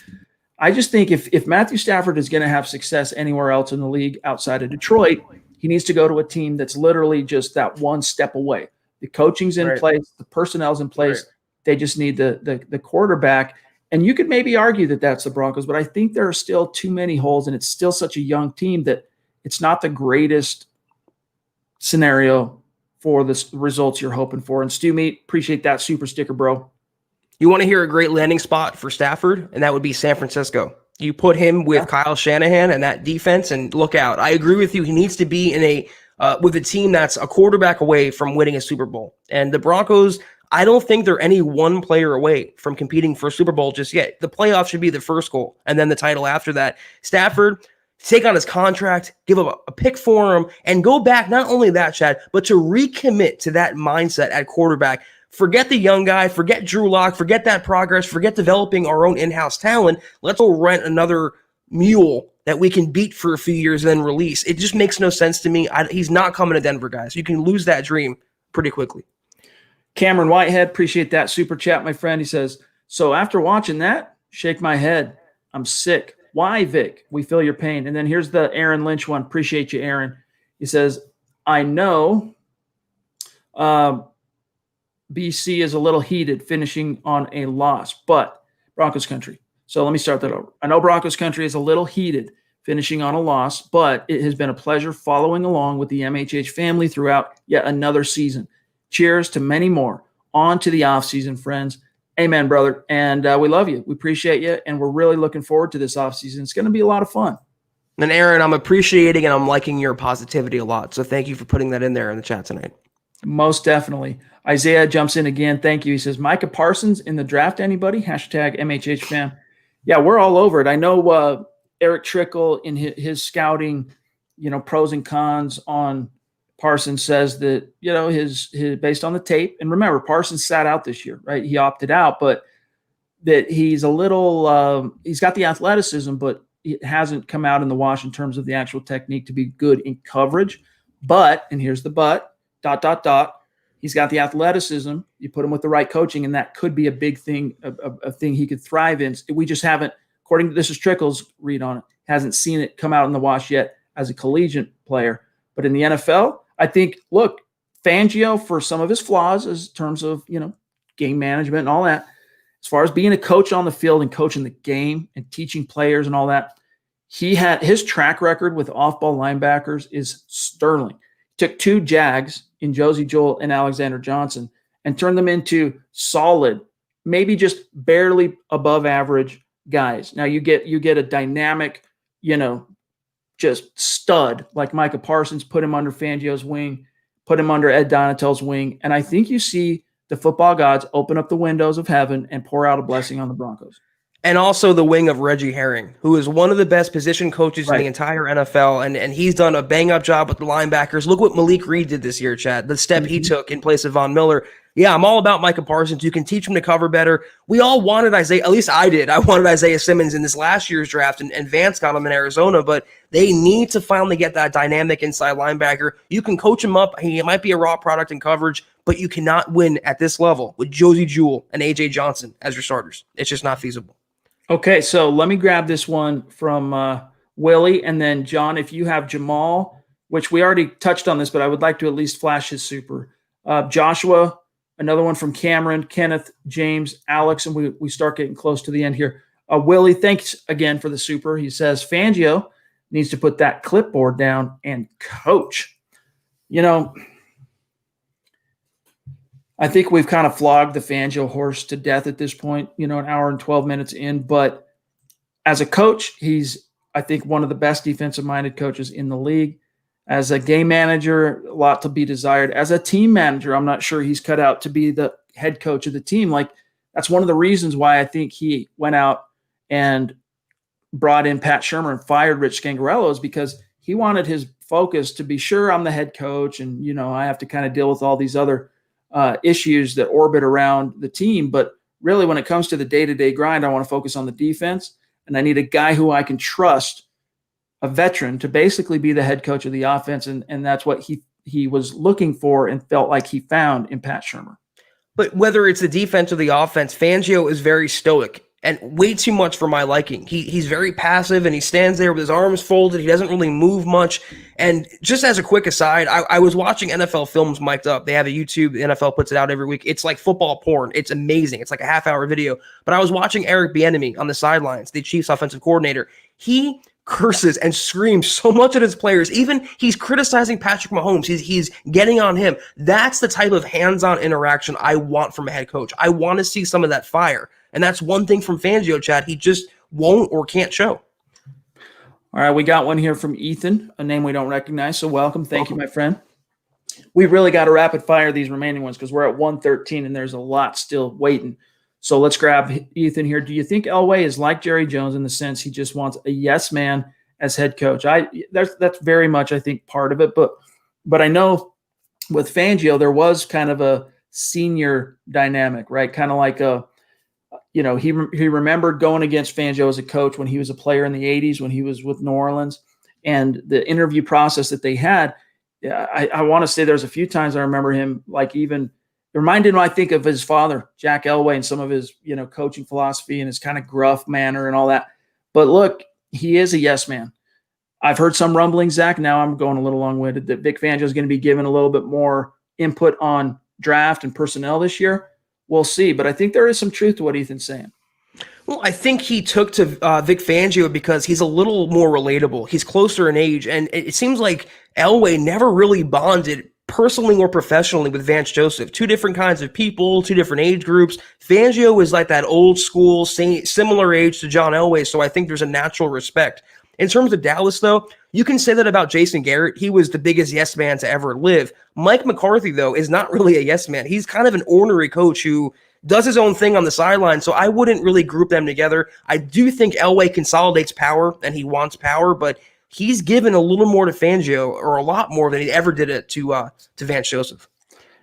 I just think if Matthew Stafford is going to have success anywhere else in the league outside of Detroit, he needs to go to a team that's literally just that one step away. The coaching's in place, the personnel's in place. Right. They just need the quarterback. And you could maybe argue that that's the Broncos, but I think there are still too many holes, and it's still such a young team that it's not the greatest scenario for the results you're hoping for. And Stu Meat, appreciate that super sticker, bro. You want to hear a great landing spot for Stafford, and that would be San Francisco. You put him with Kyle Shanahan and that defense, and look out. I agree with you. He needs to be in with a team that's a quarterback away from winning a Super Bowl. And the Broncos, I don't think they're any one player away from competing for a Super Bowl just yet. The playoffs should be the first goal, and then the title after that. Stafford, take on his contract, give up a pick for him, and go back, not only that, Chad, but to recommit to that mindset at quarterback. Forget the young guy, forget Drew Lock, forget that progress, forget developing our own in-house talent. Let's go rent another mule that we can beat for a few years and then release. It just makes no sense to me. He's not coming to Denver, guys. You can lose that dream pretty quickly. Cameron Whitehead, appreciate that super chat, my friend. He says, so after watching that, shake my head. I'm sick. Why, Vic? We feel your pain. And then here's the Aaron Lynch one. Appreciate you, Aaron. He says, I know BC is a little heated finishing on a loss, but Broncos country. So let me start that over. I know Broncos country is a little heated finishing on a loss, but it has been a pleasure following along with the MHH family throughout yet another season. Cheers to many more. On to the offseason, friends. Amen, brother. And we love you. We appreciate you. And we're really looking forward to this offseason. It's going to be a lot of fun. And Aaron, I'm appreciating and I'm liking your positivity a lot. So thank you for putting that in there in the chat tonight. Most definitely. Isaiah jumps in again. Thank you. He says, Micah Parsons in the draft, anybody? Hashtag MHH fam. Yeah, we're all over it. I know Eric Trickle in his scouting, pros and cons on Parsons says that, his based on the tape. And remember, Parsons sat out this year, right? He opted out, but that he's a little he's got the athleticism, but it hasn't come out in the wash in terms of the actual technique to be good in coverage. But, and here's the but, ... he's got the athleticism. You put him with the right coaching, and that could be a big thing, a thing he could thrive in. We just haven't, according to this is Trickle's read on it, hasn't seen it come out in the wash yet as a collegiate player. But in the NFL, I think, look, Fangio, for some of his flaws in terms of, game management and all that, as far as being a coach on the field and coaching the game and teaching players and all that, his track record with off-ball linebackers is sterling. Took two Jags in Josie Jewell and Alexander Johnson and turned them into solid, maybe just barely above average guys. Now you get a dynamic, just stud like Micah Parsons, put him under Fangio's wing, put him under Ed Donatel's wing. And I think you see the football gods open up the windows of heaven and pour out a blessing on the Broncos. And also the wing of Reggie Herring, who is one of the best position coaches in the entire NFL. And he's done a bang-up job with the linebackers. Look what Malik Reed did this year, Chad. The step he took in place of Von Miller. Yeah, I'm all about Micah Parsons. You can teach him to cover better. We all wanted Isaiah, at least I did. I wanted Isaiah Simmons in this last year's draft, and Vance got him in Arizona. But they need to finally get that dynamic inside linebacker. You can coach him up. He might be a raw product in coverage, but you cannot win at this level with Josie Jewell and A.J. Johnson as your starters. It's just not feasible. Okay, so let me grab this one from Willie, and then John, if you have Jamal, which we already touched on this, but I would like to at least flash his super. Joshua, another one from Cameron, Kenneth, James, Alex, and we start getting close to the end here. Willie, thanks again for the super. He says, Fangio needs to put that clipboard down and coach. I think we've kind of flogged the Fangio horse to death at this point, an hour and 12 minutes in. But as a coach, he's, I think, one of the best defensive-minded coaches in the league. As a game manager, a lot to be desired. As a team manager, I'm not sure he's cut out to be the head coach of the team. Like, that's one of the reasons why I think he went out and brought in Pat Shurmur and fired Rich Scangarello, is because he wanted his focus to be, sure, I'm the head coach, and, I have to kind of deal with all these other issues that orbit around the team. But really, when it comes to the day-to-day grind, I want to focus on the defense, and I need a guy who I can trust, a veteran, to basically be the head coach of the offense. And that's what he was looking for and felt like he found in Pat Shurmur. But whether it's the defense or the offense, Fangio is very stoic and way too much for my liking. He's very passive, and he stands there with his arms folded. He doesn't really move much. And just as a quick aside, I was watching NFL Films Mic'd Up. They have a YouTube. The NFL puts it out every week. It's like football porn. It's amazing. It's like a half-hour video. But I was watching Eric Bieniemy on the sidelines, the Chiefs offensive coordinator. He curses and screams so much at his players. Even he's criticizing Patrick Mahomes. He's getting on him. That's the type of hands-on interaction I want from a head coach. I want to see some of that fire. And that's one thing from Fangio, Chad. He just won't or can't show. All right, we got one here from Ethan, a name we don't recognize. So welcome. Thank you, my friend. We really got to rapid fire these remaining ones because we're at 1:13 and there's a lot still waiting. So let's grab Ethan here. Do you think Elway is like Jerry Jones in the sense he just wants a yes man as head coach? That's very much, I think, part of it. But I know with Fangio, there was kind of a senior dynamic, right? Kind of like he remembered going against Fangio as a coach when he was a player in the 80s, when he was with New Orleans, and the interview process that they had. Yeah, I want to say there's a few times I remember him, like, even it reminded him, I think, of his father, Jack Elway, and some of his, coaching philosophy and his kind of gruff manner and all that. But look, he is a yes man. I've heard some rumblings, Zach. Now I'm going a little long-winded, that Vic Fangio is going to be given a little bit more input on draft and personnel this year. We'll see. But I think there is some truth to what Ethan's saying. Well, I think he took to Vic Fangio because he's a little more relatable. He's closer in age, and it seems like Elway never really bonded personally or professionally with Vance Joseph. Two different kinds of people, two different age groups. Fangio is like that old school, similar age to John Elway, so I think there's a natural respect. In terms of Dallas, though, you can say that about Jason Garrett. He was the biggest yes man to ever live. Mike McCarthy, though, is not really a yes man. He's kind of an ornery coach who does his own thing on the sideline, so I wouldn't really group them together. I do think Elway consolidates power, and he wants power, but he's given a little more to Fangio, or a lot more than he ever did it to Vance Joseph.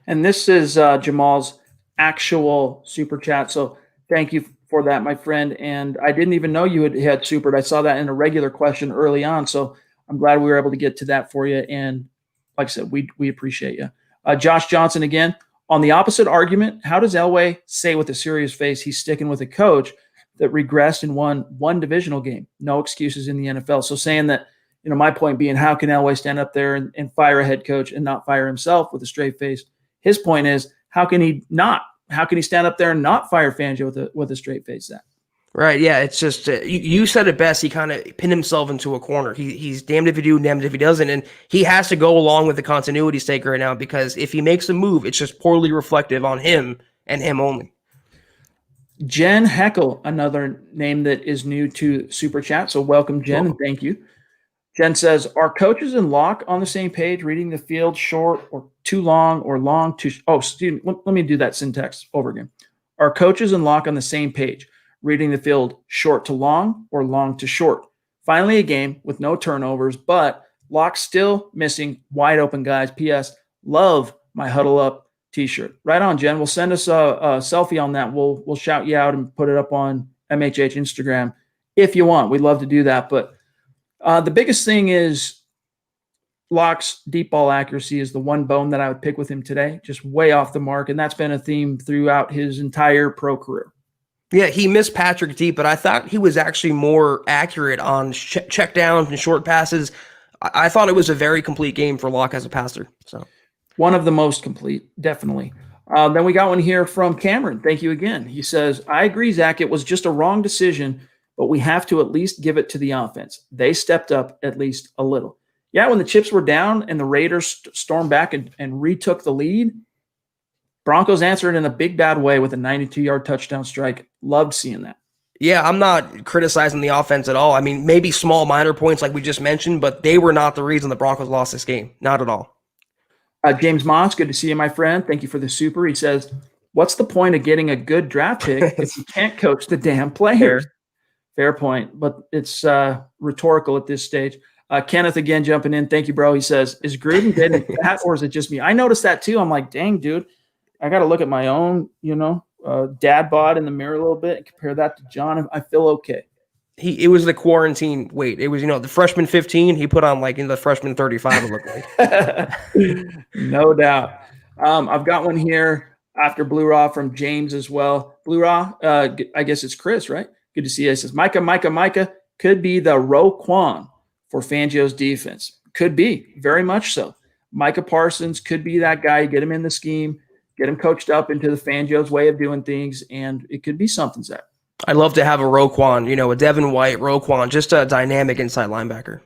And this is Jamal's actual super chat, so thank you for that, my friend. And I didn't even know you had supered. I saw that in a regular question early on, so I'm glad we were able to get to that for you. And like I said, we appreciate you. Josh Johnson again. On the opposite argument, how does Elway say with a serious face he's sticking with a coach that regressed and won one divisional game? No excuses in the NFL. So saying that, my point being, how can Elway stand up there and fire a head coach and not fire himself with a straight face? His point is, how can he not? How can he stand up there and not fire Fangio with a straight face? That right? Yeah, it's just you said it best. He kind of pinned himself into a corner. He's damned if he do, damned if he doesn't, and he has to go along with the continuity stake right now, because if he makes a move, it's just poorly reflective on him and him only. Jen Heckle, another name that is new to Super Chat, so welcome, Jen, and thank you. Jen says, are coaches and Locke on the same page, reading the field short or too long or long too – student, let me do that syntax over again. Are coaches and Locke on the same page, reading the field short to long or long to short? Finally, a game with no turnovers, but Locke still missing wide open guys. P.S. Love my Huddle Up t-shirt. Right on, Jen. We'll send us a selfie on that. We'll shout you out and put it up on MHH Instagram if you want. We'd love to do that, but the biggest thing is Locke's deep ball accuracy is the one bone that I would pick with him today, just way off the mark, and that's been a theme throughout his entire pro career. Yeah, he missed Patrick deep, but I thought he was actually more accurate on check downs and short passes. I thought it was a very complete game for Locke as a passer. So one of the most complete, definitely. Then we got one here from Cameron. Thank you again. He says, I agree, Zach, it was just a wrong decision, but we have to at least give it to the offense. They stepped up at least a little. Yeah, when the chips were down and the Raiders stormed back and retook the lead, Broncos answered in a big bad way with a 92-yard touchdown strike. Loved seeing that. Yeah, I'm not criticizing the offense at all. I mean, maybe small minor points like we just mentioned, but they were not the reason the Broncos lost this game. Not at all. James Moss, good to see you, my friend. Thank you for the super. He says, what's the point of getting a good draft pick if you can't coach the damn players? Fair point, but it's rhetorical at this stage. Kenneth again jumping in. Thank you, bro. He says, is Gruden getting fat or is it just me? I noticed that too. I'm like, dang, dude, I got to look at my own, dad bod in the mirror a little bit and compare that to John. I feel okay. It was the quarantine weight. It was, the freshman 15. He put on the freshman 35. It looked like. No doubt. I've got one here after Blue Raw from James as well. Blue Raw, I guess it's Chris, right? Good to see you. He says, Micah could be the Roquan for Fangio's defense. Could be, very much so. Micah Parsons could be that guy. Get him in the scheme, get him coached up into the Fangio's way of doing things, and it could be something, Zach. I'd love to have a Roquan, a Devin White Roquan, just a dynamic inside linebacker.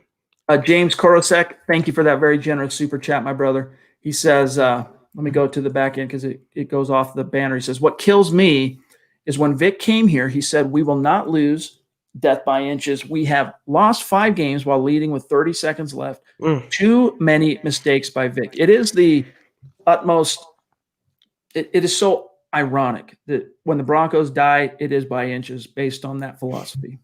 James Korosek, thank you for that very generous super chat, my brother. He says, let me go to the back end because it goes off the banner. He says, what kills me is when Vic came here, he said, we will not lose death by inches. We have lost 5 games while leading with 30 seconds left. Too many mistakes by Vic. It is the utmost – it is so ironic that when the Broncos die, it is by inches based on that philosophy.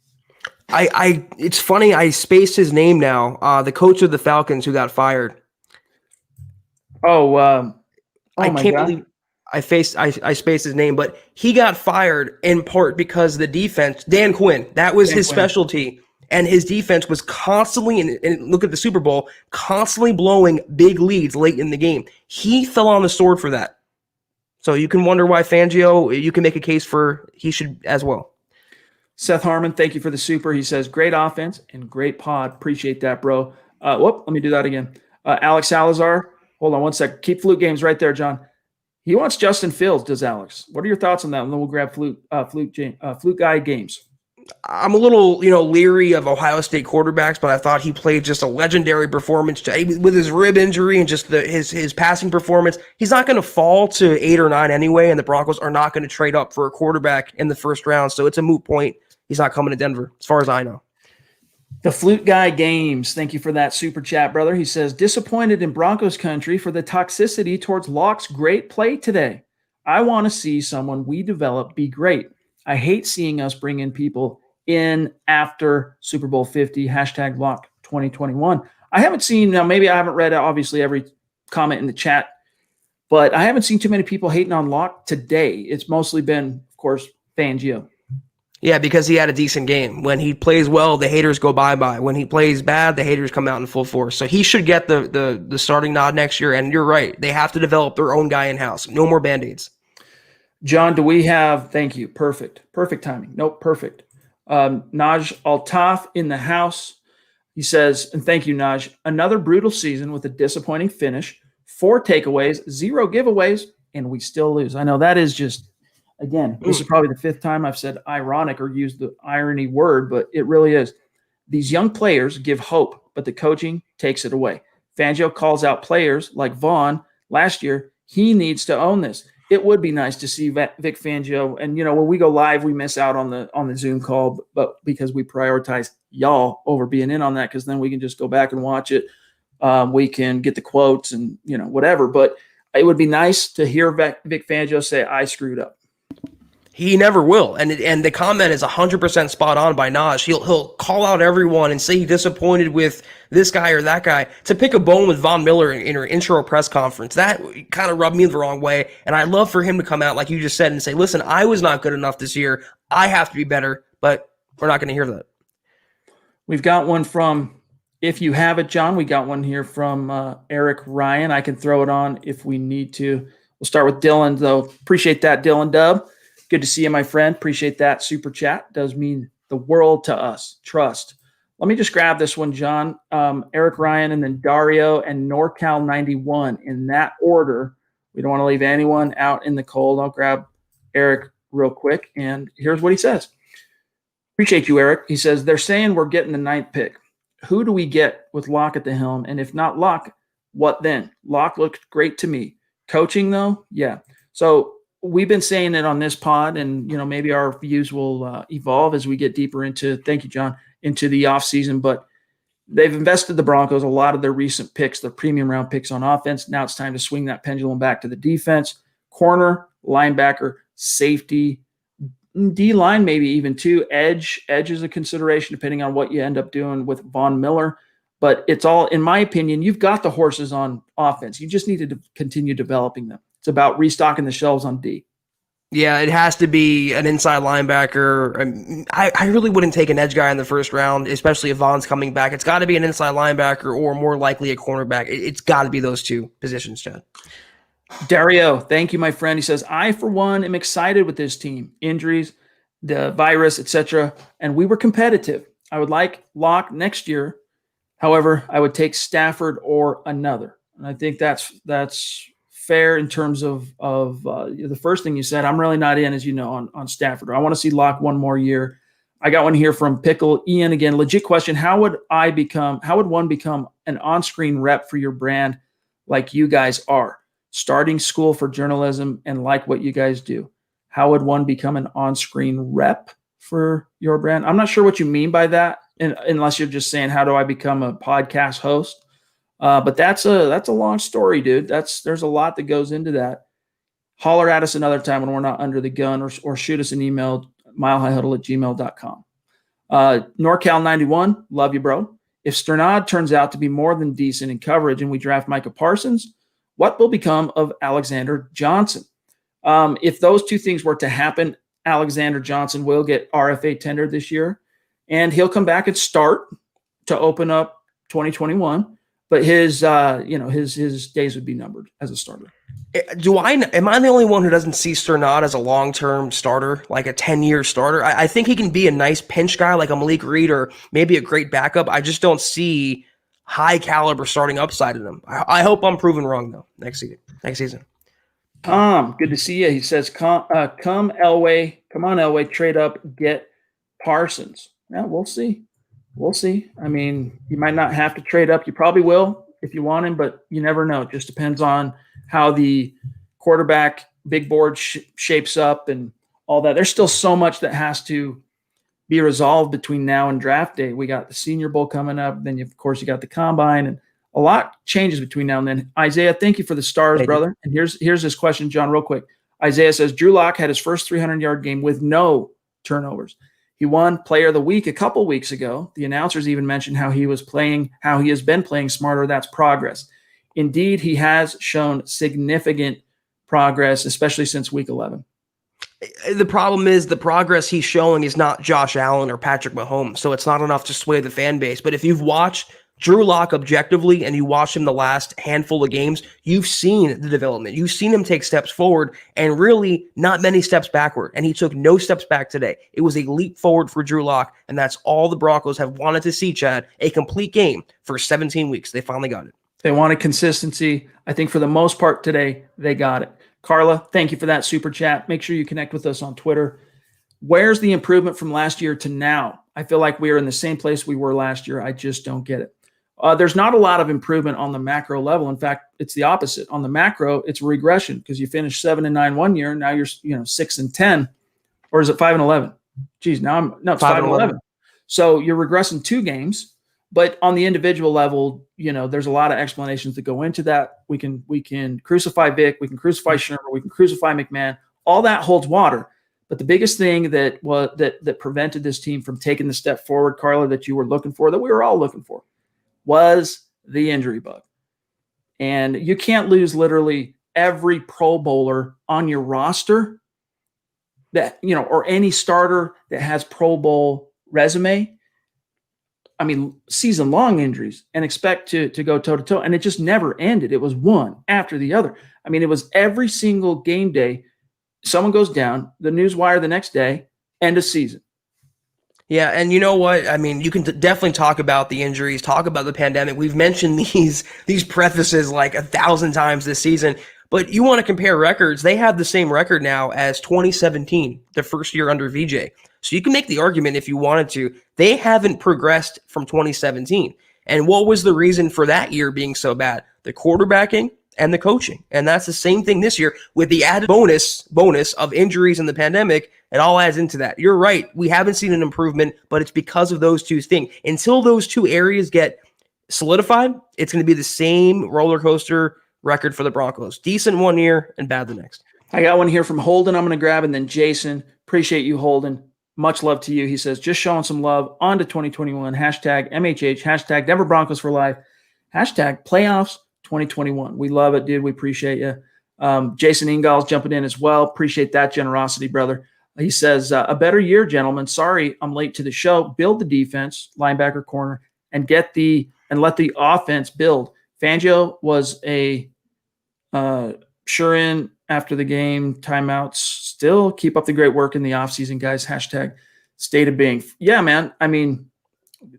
It's funny, I spaced his name now, the coach of the Falcons who got fired. I can't believe I spaced his name, but he got fired in part because the defense, Dan Quinn, that was his specialty. And his defense was constantly, and look at the Super Bowl, constantly blowing big leads late in the game. He fell on the sword for that. So you can wonder why Fangio, you can make a case for he should as well. Seth Harmon, thank you for the super. He says, great offense and great pod. Appreciate that, bro. Let me do that again. Alex Salazar, hold on one sec. Keep Flute Games right there, John. He wants Justin Fields, does Alex. What are your thoughts on that? And then we'll grab Flute Guy Games. I'm a little, leery of Ohio State quarterbacks, but I thought he played just a legendary performance with his rib injury and just his passing performance. He's not going to fall to 8 or 9 anyway, and the Broncos are not going to trade up for a quarterback in the first round, so it's a moot point. He's not coming to Denver, as far as I know. The Flute Guy Games, thank you for that super chat, brother. He says, disappointed in Broncos country for the toxicity towards Locke's great play today. I want to see someone we develop be great. I hate seeing us bring in people in after Super Bowl 50, hashtag Lock 2021. I haven't seen, now maybe I haven't read obviously every comment in the chat, but I haven't seen too many people hating on Lock today. It's mostly been, of course, Fangio. Yeah, because he had a decent game. When he plays well, the haters go bye-bye. When he plays bad, the haters come out in full force. So he should get the starting nod next year, and you're right. They have to develop their own guy in-house. No more Band-Aids. John, do we have, thank you, perfect timing. Nope, perfect. Naj Altaf in the house. He says, and thank you, Naj, another brutal season with a disappointing finish, 4 takeaways, 0 giveaways, and we still lose. I know that is just, again, this is probably the 5th time I've said ironic or used the irony word, but it really is. These young players give hope, but the coaching takes it away. Fangio calls out players like Vaughn last year. He needs to own this. It would be nice to see Vic Fangio. And, when we go live, we miss out on the Zoom call, but because we prioritize y'all over being in on that, because then we can just go back and watch it. We can get the quotes and, whatever. But it would be nice to hear Vic Fangio say, I screwed up. He never will. And the comment is 100% spot on by Naj. He'll call out everyone and say he's disappointed with this guy or that guy. To pick a bone with Von Miller in her intro press conference, that kind of rubbed me the wrong way. And I'd love for him to come out, like you just said, and say, listen, I was not good enough this year. I have to be better. But we're not going to hear that. We've got one from, if you have it, John, we got one here from Eric Ryan. I can throw it on if we need to. We'll start with Dylan, though. Appreciate that, Dylan Dub. Good to see you, my friend. Appreciate that super chat. Does mean the world to us. Trust. Let me just grab this one, John. Eric Ryan and then Dario and NorCal 91 in that order. We don't want to leave anyone out in the cold. I'll grab Eric real quick. And here's what he says. Appreciate you, Eric. He says, they're saying we're getting the 9th pick. Who do we get with Locke at the helm? And if not Locke, what then? Locke looked great to me. Coaching, though? Yeah. So we've been saying it on this pod, and maybe our views will evolve as we get deeper into. Thank you, John. Into the offseason, but they've invested the Broncos a lot of their recent picks, their premium round picks on offense. Now it's time to swing that pendulum back to the defense, corner, linebacker, safety, D-line, maybe even too. Edge is a consideration depending on what you end up doing with Von Miller. But it's all, in my opinion, you've got the horses on offense. You just need to continue developing them. It's about restocking the shelves on D. Yeah, it has to be an inside linebacker. I really wouldn't take an edge guy in the first round, especially if Vaughn's coming back. It's got to be an inside linebacker or more likely a cornerback. It's got to be those 2 positions, Chad. Dario, thank you, my friend. He says, I, for one, am excited with this team. Injuries, the virus, etc. And we were competitive. I would like Locke next year. However, I would take Stafford or another. And I think that's fair in terms of the first thing you said. I'm really not in, as you know, on Stafford. I want to see Locke one more year. I got one here from Pickle Ian again. Legit question: How would one become an on-screen rep for your brand, like you guys are? Starting school for journalism and like what you guys do. How would one become an on-screen rep for your brand? I'm not sure what you mean by that, unless you're just saying, how do I become a podcast host? But that's a long story, dude. There's a lot that goes into that. Holler at us another time when we're not under the gun, or shoot us an email, milehighhuddle@gmail.com. NorCal 91, love you, bro. If Sternad turns out to be more than decent in coverage and we draft Micah Parsons, what will become of Alexander Johnson? If those two things were to happen, Alexander Johnson will get RFA tender this year, and he'll come back and start to open up 2021. But his days would be numbered as a starter. Am I the only one who doesn't see Sternad as a long-term starter, like a 10-year starter? I think he can be a nice pinch guy like a Malik Reed or maybe a great backup. I just don't see high caliber starting upside in him. I hope I'm proven wrong though next season. Tom, good to see you. He says, come Elway, come on Elway, trade up, get Parsons. Yeah, we'll see. We'll see. I mean, you might not have to trade up. You probably will if you want him, but you never know. It just depends on how the quarterback big board shapes up and all that. There's still so much that has to be resolved between now and draft day. We got the Senior Bowl coming up. Then, of course, you got the Combine, and a lot changes between now and then. Isaiah, thank you for the stars, brother. And here's this question, John, real quick. Isaiah says, Drew Lock had his first 300-yard game with no turnovers. He won Player of the Week a couple weeks ago. The announcers even mentioned how he has been playing smarter. That's progress. Indeed, he has shown significant progress, especially since week 11. The problem is the progress he's showing is not Josh Allen or Patrick Mahomes, so it's not enough to sway the fan base. But if you've watched Drew Lock objectively and you watch him the last handful of games, you've seen the development. You've seen him take steps forward and really not many steps backward. And he took no steps back today. It was a leap forward for Drew Lock, and that's all the Broncos have wanted to see, Chad, a complete game for 17 weeks. They finally got it. They wanted consistency. I think for the most part today, they got it. Carla, thank you for that super chat. Make sure you connect with us on Twitter. Where's the improvement from last year to now? I feel like we are in the same place we were last year. I just don't get it. There's not a lot of improvement on the macro level. In fact, it's the opposite. On the macro, it's a regression because you finished 7-9 one year. Now you're 6-10, or is it 5-11? Geez, it's 5-11. So you're regressing 2 games. But on the individual level, there's a lot of explanations that go into that. We can crucify Vic, we can crucify Shermer, we can crucify McMahon. All that holds water. But the biggest thing that prevented this team from taking the step forward, Carla, that you were looking for, that we were all looking for, was the injury bug. And you can't lose literally every Pro Bowler on your roster that, or any starter that has Pro Bowl resume. I mean, season-long injuries, and expect to go toe-to-toe. And it just never ended. It was one after the other. I mean, it was every single game day, someone goes down, the news wire the next day, end of season. Yeah, and you know what? I mean, you can definitely talk about the injuries, talk about the pandemic. We've mentioned these prefaces like 1,000 times this season. But you want to compare records, they have the same record now as 2017, the first year under VJ. So you can make the argument if you wanted to, they haven't progressed from 2017. And what was the reason for that year being so bad? The quarterbacking and the coaching. And that's the same thing this year with the added bonus of injuries and the pandemic. It all adds into that. You're right. We haven't seen an improvement, but it's because of those two things. Until those two areas get solidified, it's going to be the same roller coaster record for the Broncos. Decent one year and bad the next. I got one here from Holden I'm going to grab, and then Jason. Appreciate you, Holden. Much love to you. He says, just showing some love on to 2021. Hashtag MHH. Hashtag Denver Broncos for life. Hashtag playoffs 2021. We love it, dude. We appreciate you. Jason Ingall's jumping in as well. Appreciate that generosity, brother. He says, a better year, gentlemen. Sorry I'm late to the show. Build the defense, linebacker, corner, and let the offense build. Fangio was a sure in after the game, timeouts. Still keep up the great work in the offseason, guys. Hashtag state of being. Yeah, man. I mean,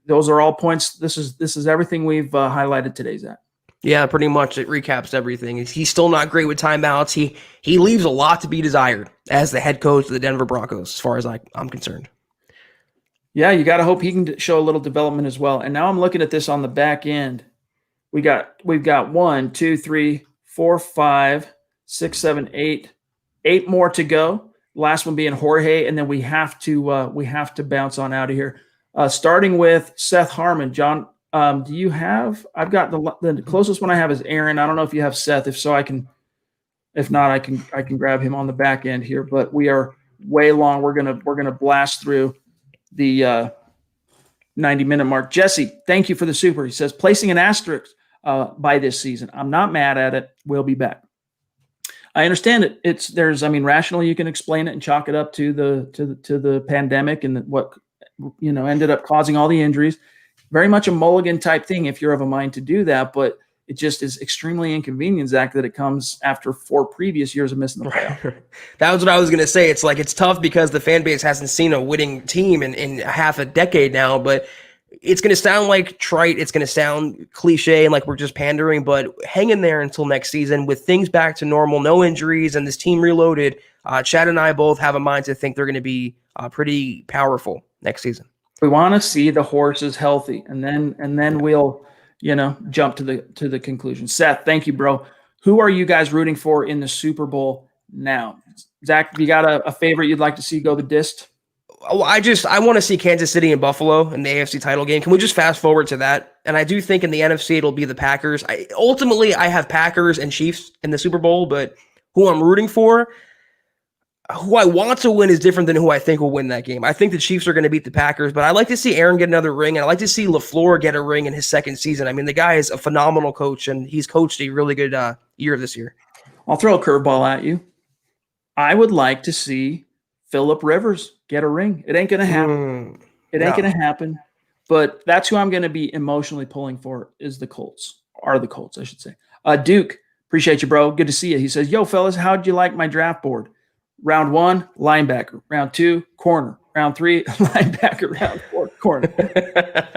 those are all points. This is everything we've highlighted today, Zach. Yeah, pretty much. It recaps everything. He's still not great with timeouts. He leaves a lot to be desired as the head coach of the Denver Broncos, as far as I'm concerned. Yeah, you got to hope he can show a little development as well. And now I'm looking at this on the back end. We've got 1, 2, 3, 4, 5, 6, 7, 8 more to go. Last one being Jorge, and then we have to bounce on out of here. Starting with Seth Harmon. John, do you have? I've got the closest one I have is Aaron. I don't know if you have Seth. If so, I can. If not, I can grab him on the back end here. But we are way long. We're gonna blast through the 90-minute mark. Jesse, thank you for the super. He says placing an asterisk by this season. I'm not mad at it. We'll be back. I understand it. I mean, rationally you can explain it and chalk it up to the pandemic and what ended up causing all the injuries. Very much a mulligan type thing if you're of a mind to do that, but it just is extremely inconvenient, Zach, that it comes after 4 previous years of missing the playoffs. That was what I was going to say. It's like it's tough because the fan base hasn't seen a winning team in half a decade now, but it's going to sound like trite. It's going to sound cliche and like we're just pandering, but hang in there until next season with things back to normal, no injuries, and this team reloaded. Chad and I both have a mind to think they're going to be pretty powerful next season. We want to see the horses healthy, and then we'll jump to the conclusion. Seth, thank you, bro. Who are you guys rooting for in the Super Bowl now? Zach, you got a favorite you'd like to see go the dist? Oh, I want to see Kansas City and Buffalo in the AFC title game. Can we just fast forward to that? And I do think in the NFC it'll be the Packers. Ultimately, I have Packers and Chiefs in the Super Bowl, but who I'm rooting for, who I want to win is different than who I think will win that game. I think the Chiefs are going to beat the Packers, but I like to see Aaron get another ring, and I like to see LaFleur get a ring in his second season. I mean, the guy is a phenomenal coach, and he's coached a really good year this year. I'll throw a curveball at you. I would like to see Phillip Rivers get a ring. It ain't going to happen. It ain't going to happen. But that's who I'm going to be emotionally pulling for is the Colts. I should say. Duke, appreciate you, bro. Good to see you. He says, yo, fellas, how'd you like my draft board? Round 1, linebacker. Round 2, corner. Round 3, linebacker. Round 4, corner.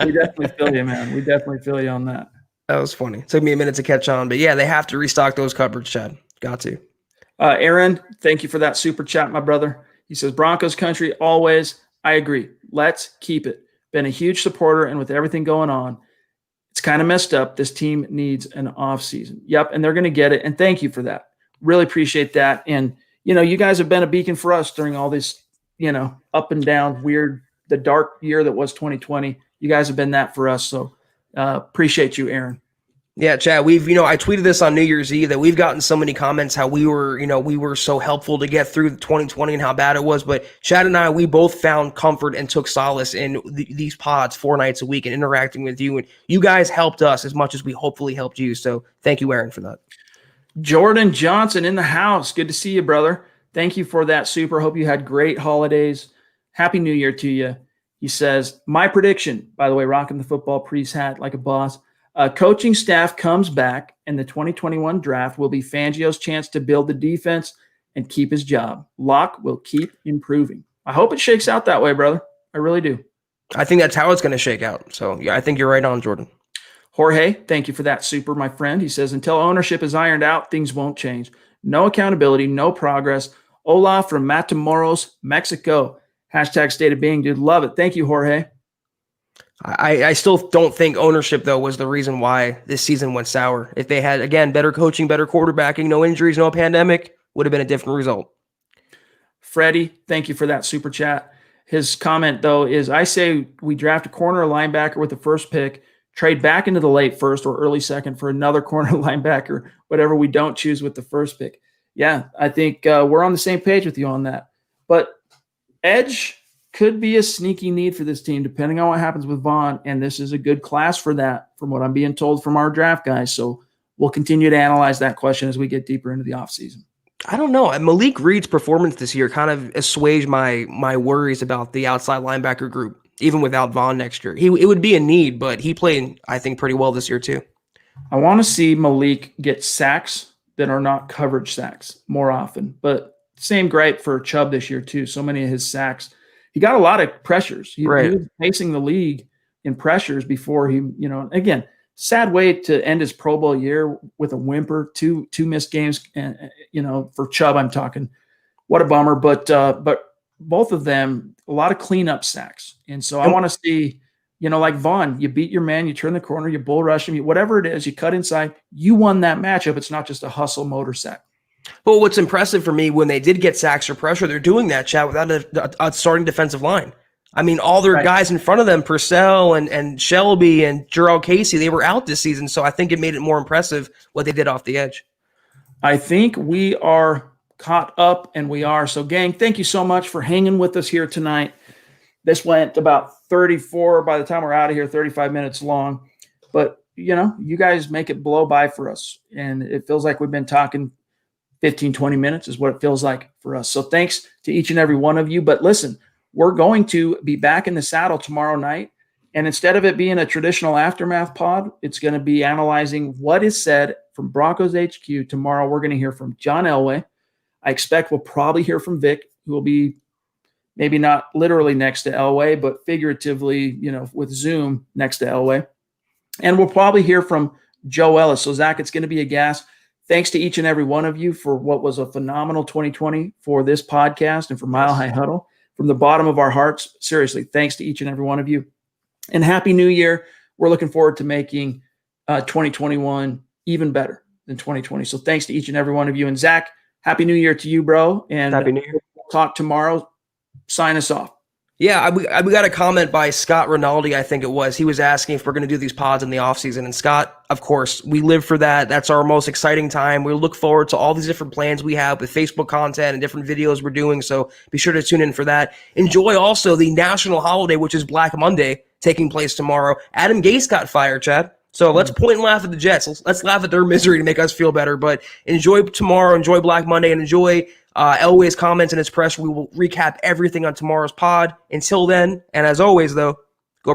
We definitely feel you, man. We definitely feel you on that. That was funny. Took me a minute to catch on. But, yeah, they have to restock those cupboards, Chad. Got to. Aaron, thank you for that super chat, my brother. He says, Broncos country, always. I agree. Let's keep it. Been a huge supporter, and with everything going on, it's kind of messed up. This team needs an offseason. Yep, and they're going to get it, and thank you for that. Really appreciate that. And, you guys have been a beacon for us during all this, up and down, weird, the dark year that was 2020. You guys have been that for us, so appreciate you, Aaron. Yeah, Chad, I tweeted this on New Year's Eve that we've gotten so many comments how we were so helpful to get through 2020 and how bad it was. But Chad and I, we both found comfort and took solace in these pods 4 nights a week and interacting with you. And you guys helped us as much as we hopefully helped you. So thank you, Aaron, for that. Jordan Johnson in the house. Good to see you, brother. Thank you for that super. Hope you had great holidays. Happy New Year to you. He says, my prediction, by the way, rocking the football priest hat like a boss. Coaching staff comes back, and the 2021 draft will be Fangio's chance to build the defense and keep his job. Locke will keep improving. I hope it shakes out that way, brother. I really do. I think that's how it's going to shake out. So, yeah, I think you're right on, Jordan. Jorge, thank you for that super, my friend. He says, until ownership is ironed out, things won't change. No accountability, no progress. Hola from Matamoros, Mexico. Hashtag state of being, dude. Love it. Thank you, Jorge. I still don't think ownership, though, was the reason why this season went sour. If they had, again, better coaching, better quarterbacking, no injuries, no pandemic, would have been a different result. Freddie, thank you for that super chat. His comment, though, is I say we draft a corner or linebacker with the first pick, trade back into the late first or early second for another corner linebacker, whatever we don't choose with the first pick. Yeah, I think we're on the same page with you on that. But edge could be a sneaky need for this team, depending on what happens with Vaughn, and this is a good class for that, from what I'm being told from our draft guys. So we'll continue to analyze that question as we get deeper into the offseason. I don't know. Malik Reed's performance this year kind of assuaged my worries about the outside linebacker group, even without Vaughn next year. It would be a need, but he played, I think, pretty well this year too. I want to see Malik get sacks that are not coverage sacks more often, but same gripe for Chubb this year too. So many of his sacks, he got a lot of pressures. He was pacing the league in pressures before he, again, sad way to end his Pro Bowl year with a whimper, two missed games, and for Chubb, I'm talking, what a bummer. But both of them, a lot of cleanup sacks, and so I want to see, like Vaughn, you beat your man, you turn the corner, you bull rush him, whatever it is, you cut inside, you won that matchup. It's not just a hustle motor sack. Well, what's impressive for me, when they did get sacks or pressure, they're doing that, Chad, without a starting defensive line. I mean, all their guys in front of them, Purcell and Shelby and Jarrell Casey, they were out this season. So I think it made it more impressive what they did off the edge. I think we are caught up, and we are. So, gang, thank you so much for hanging with us here tonight. This went about 34, by the time we're out of here, 35 minutes long. But, you guys make it blow by for us. And it feels like we've been talking 15, 20 minutes is what it feels like for us. So thanks to each and every one of you. But listen, we're going to be back in the saddle tomorrow night. And instead of it being a traditional aftermath pod, it's going to be analyzing what is said from Broncos HQ. Tomorrow, we're going to hear from John Elway. I expect we'll probably hear from Vic, who will be maybe not literally next to Elway, but figuratively, with Zoom next to Elway. And we'll probably hear from Joe Ellis. So, Zach, it's going to be a gas. Thanks to each and every one of you for what was a phenomenal 2020 for this podcast and for Mile High Huddle. From the bottom of our hearts, seriously, thanks to each and every one of you. And Happy New Year. We're looking forward to making 2021 even better than 2020. So thanks to each and every one of you. And Zach, Happy New Year to you, bro. And Happy New Year. We'll talk tomorrow. Sign us off. Yeah, we got a comment by Scott Rinaldi, I think it was. He was asking if we're going to do these pods in the offseason. And Scott, of course, we live for that. That's our most exciting time. We look forward to all these different plans we have with Facebook content and different videos we're doing. So be sure to tune in for that. Enjoy also the national holiday, which is Black Monday, taking place tomorrow. Adam Gase got fired, Chad. So let's point and laugh at the Jets. Let's laugh at their misery to make us feel better. But enjoy tomorrow, enjoy Black Monday, and enjoy Elway's comments and his press. We will recap everything on tomorrow's pod. Until then, and as always, though,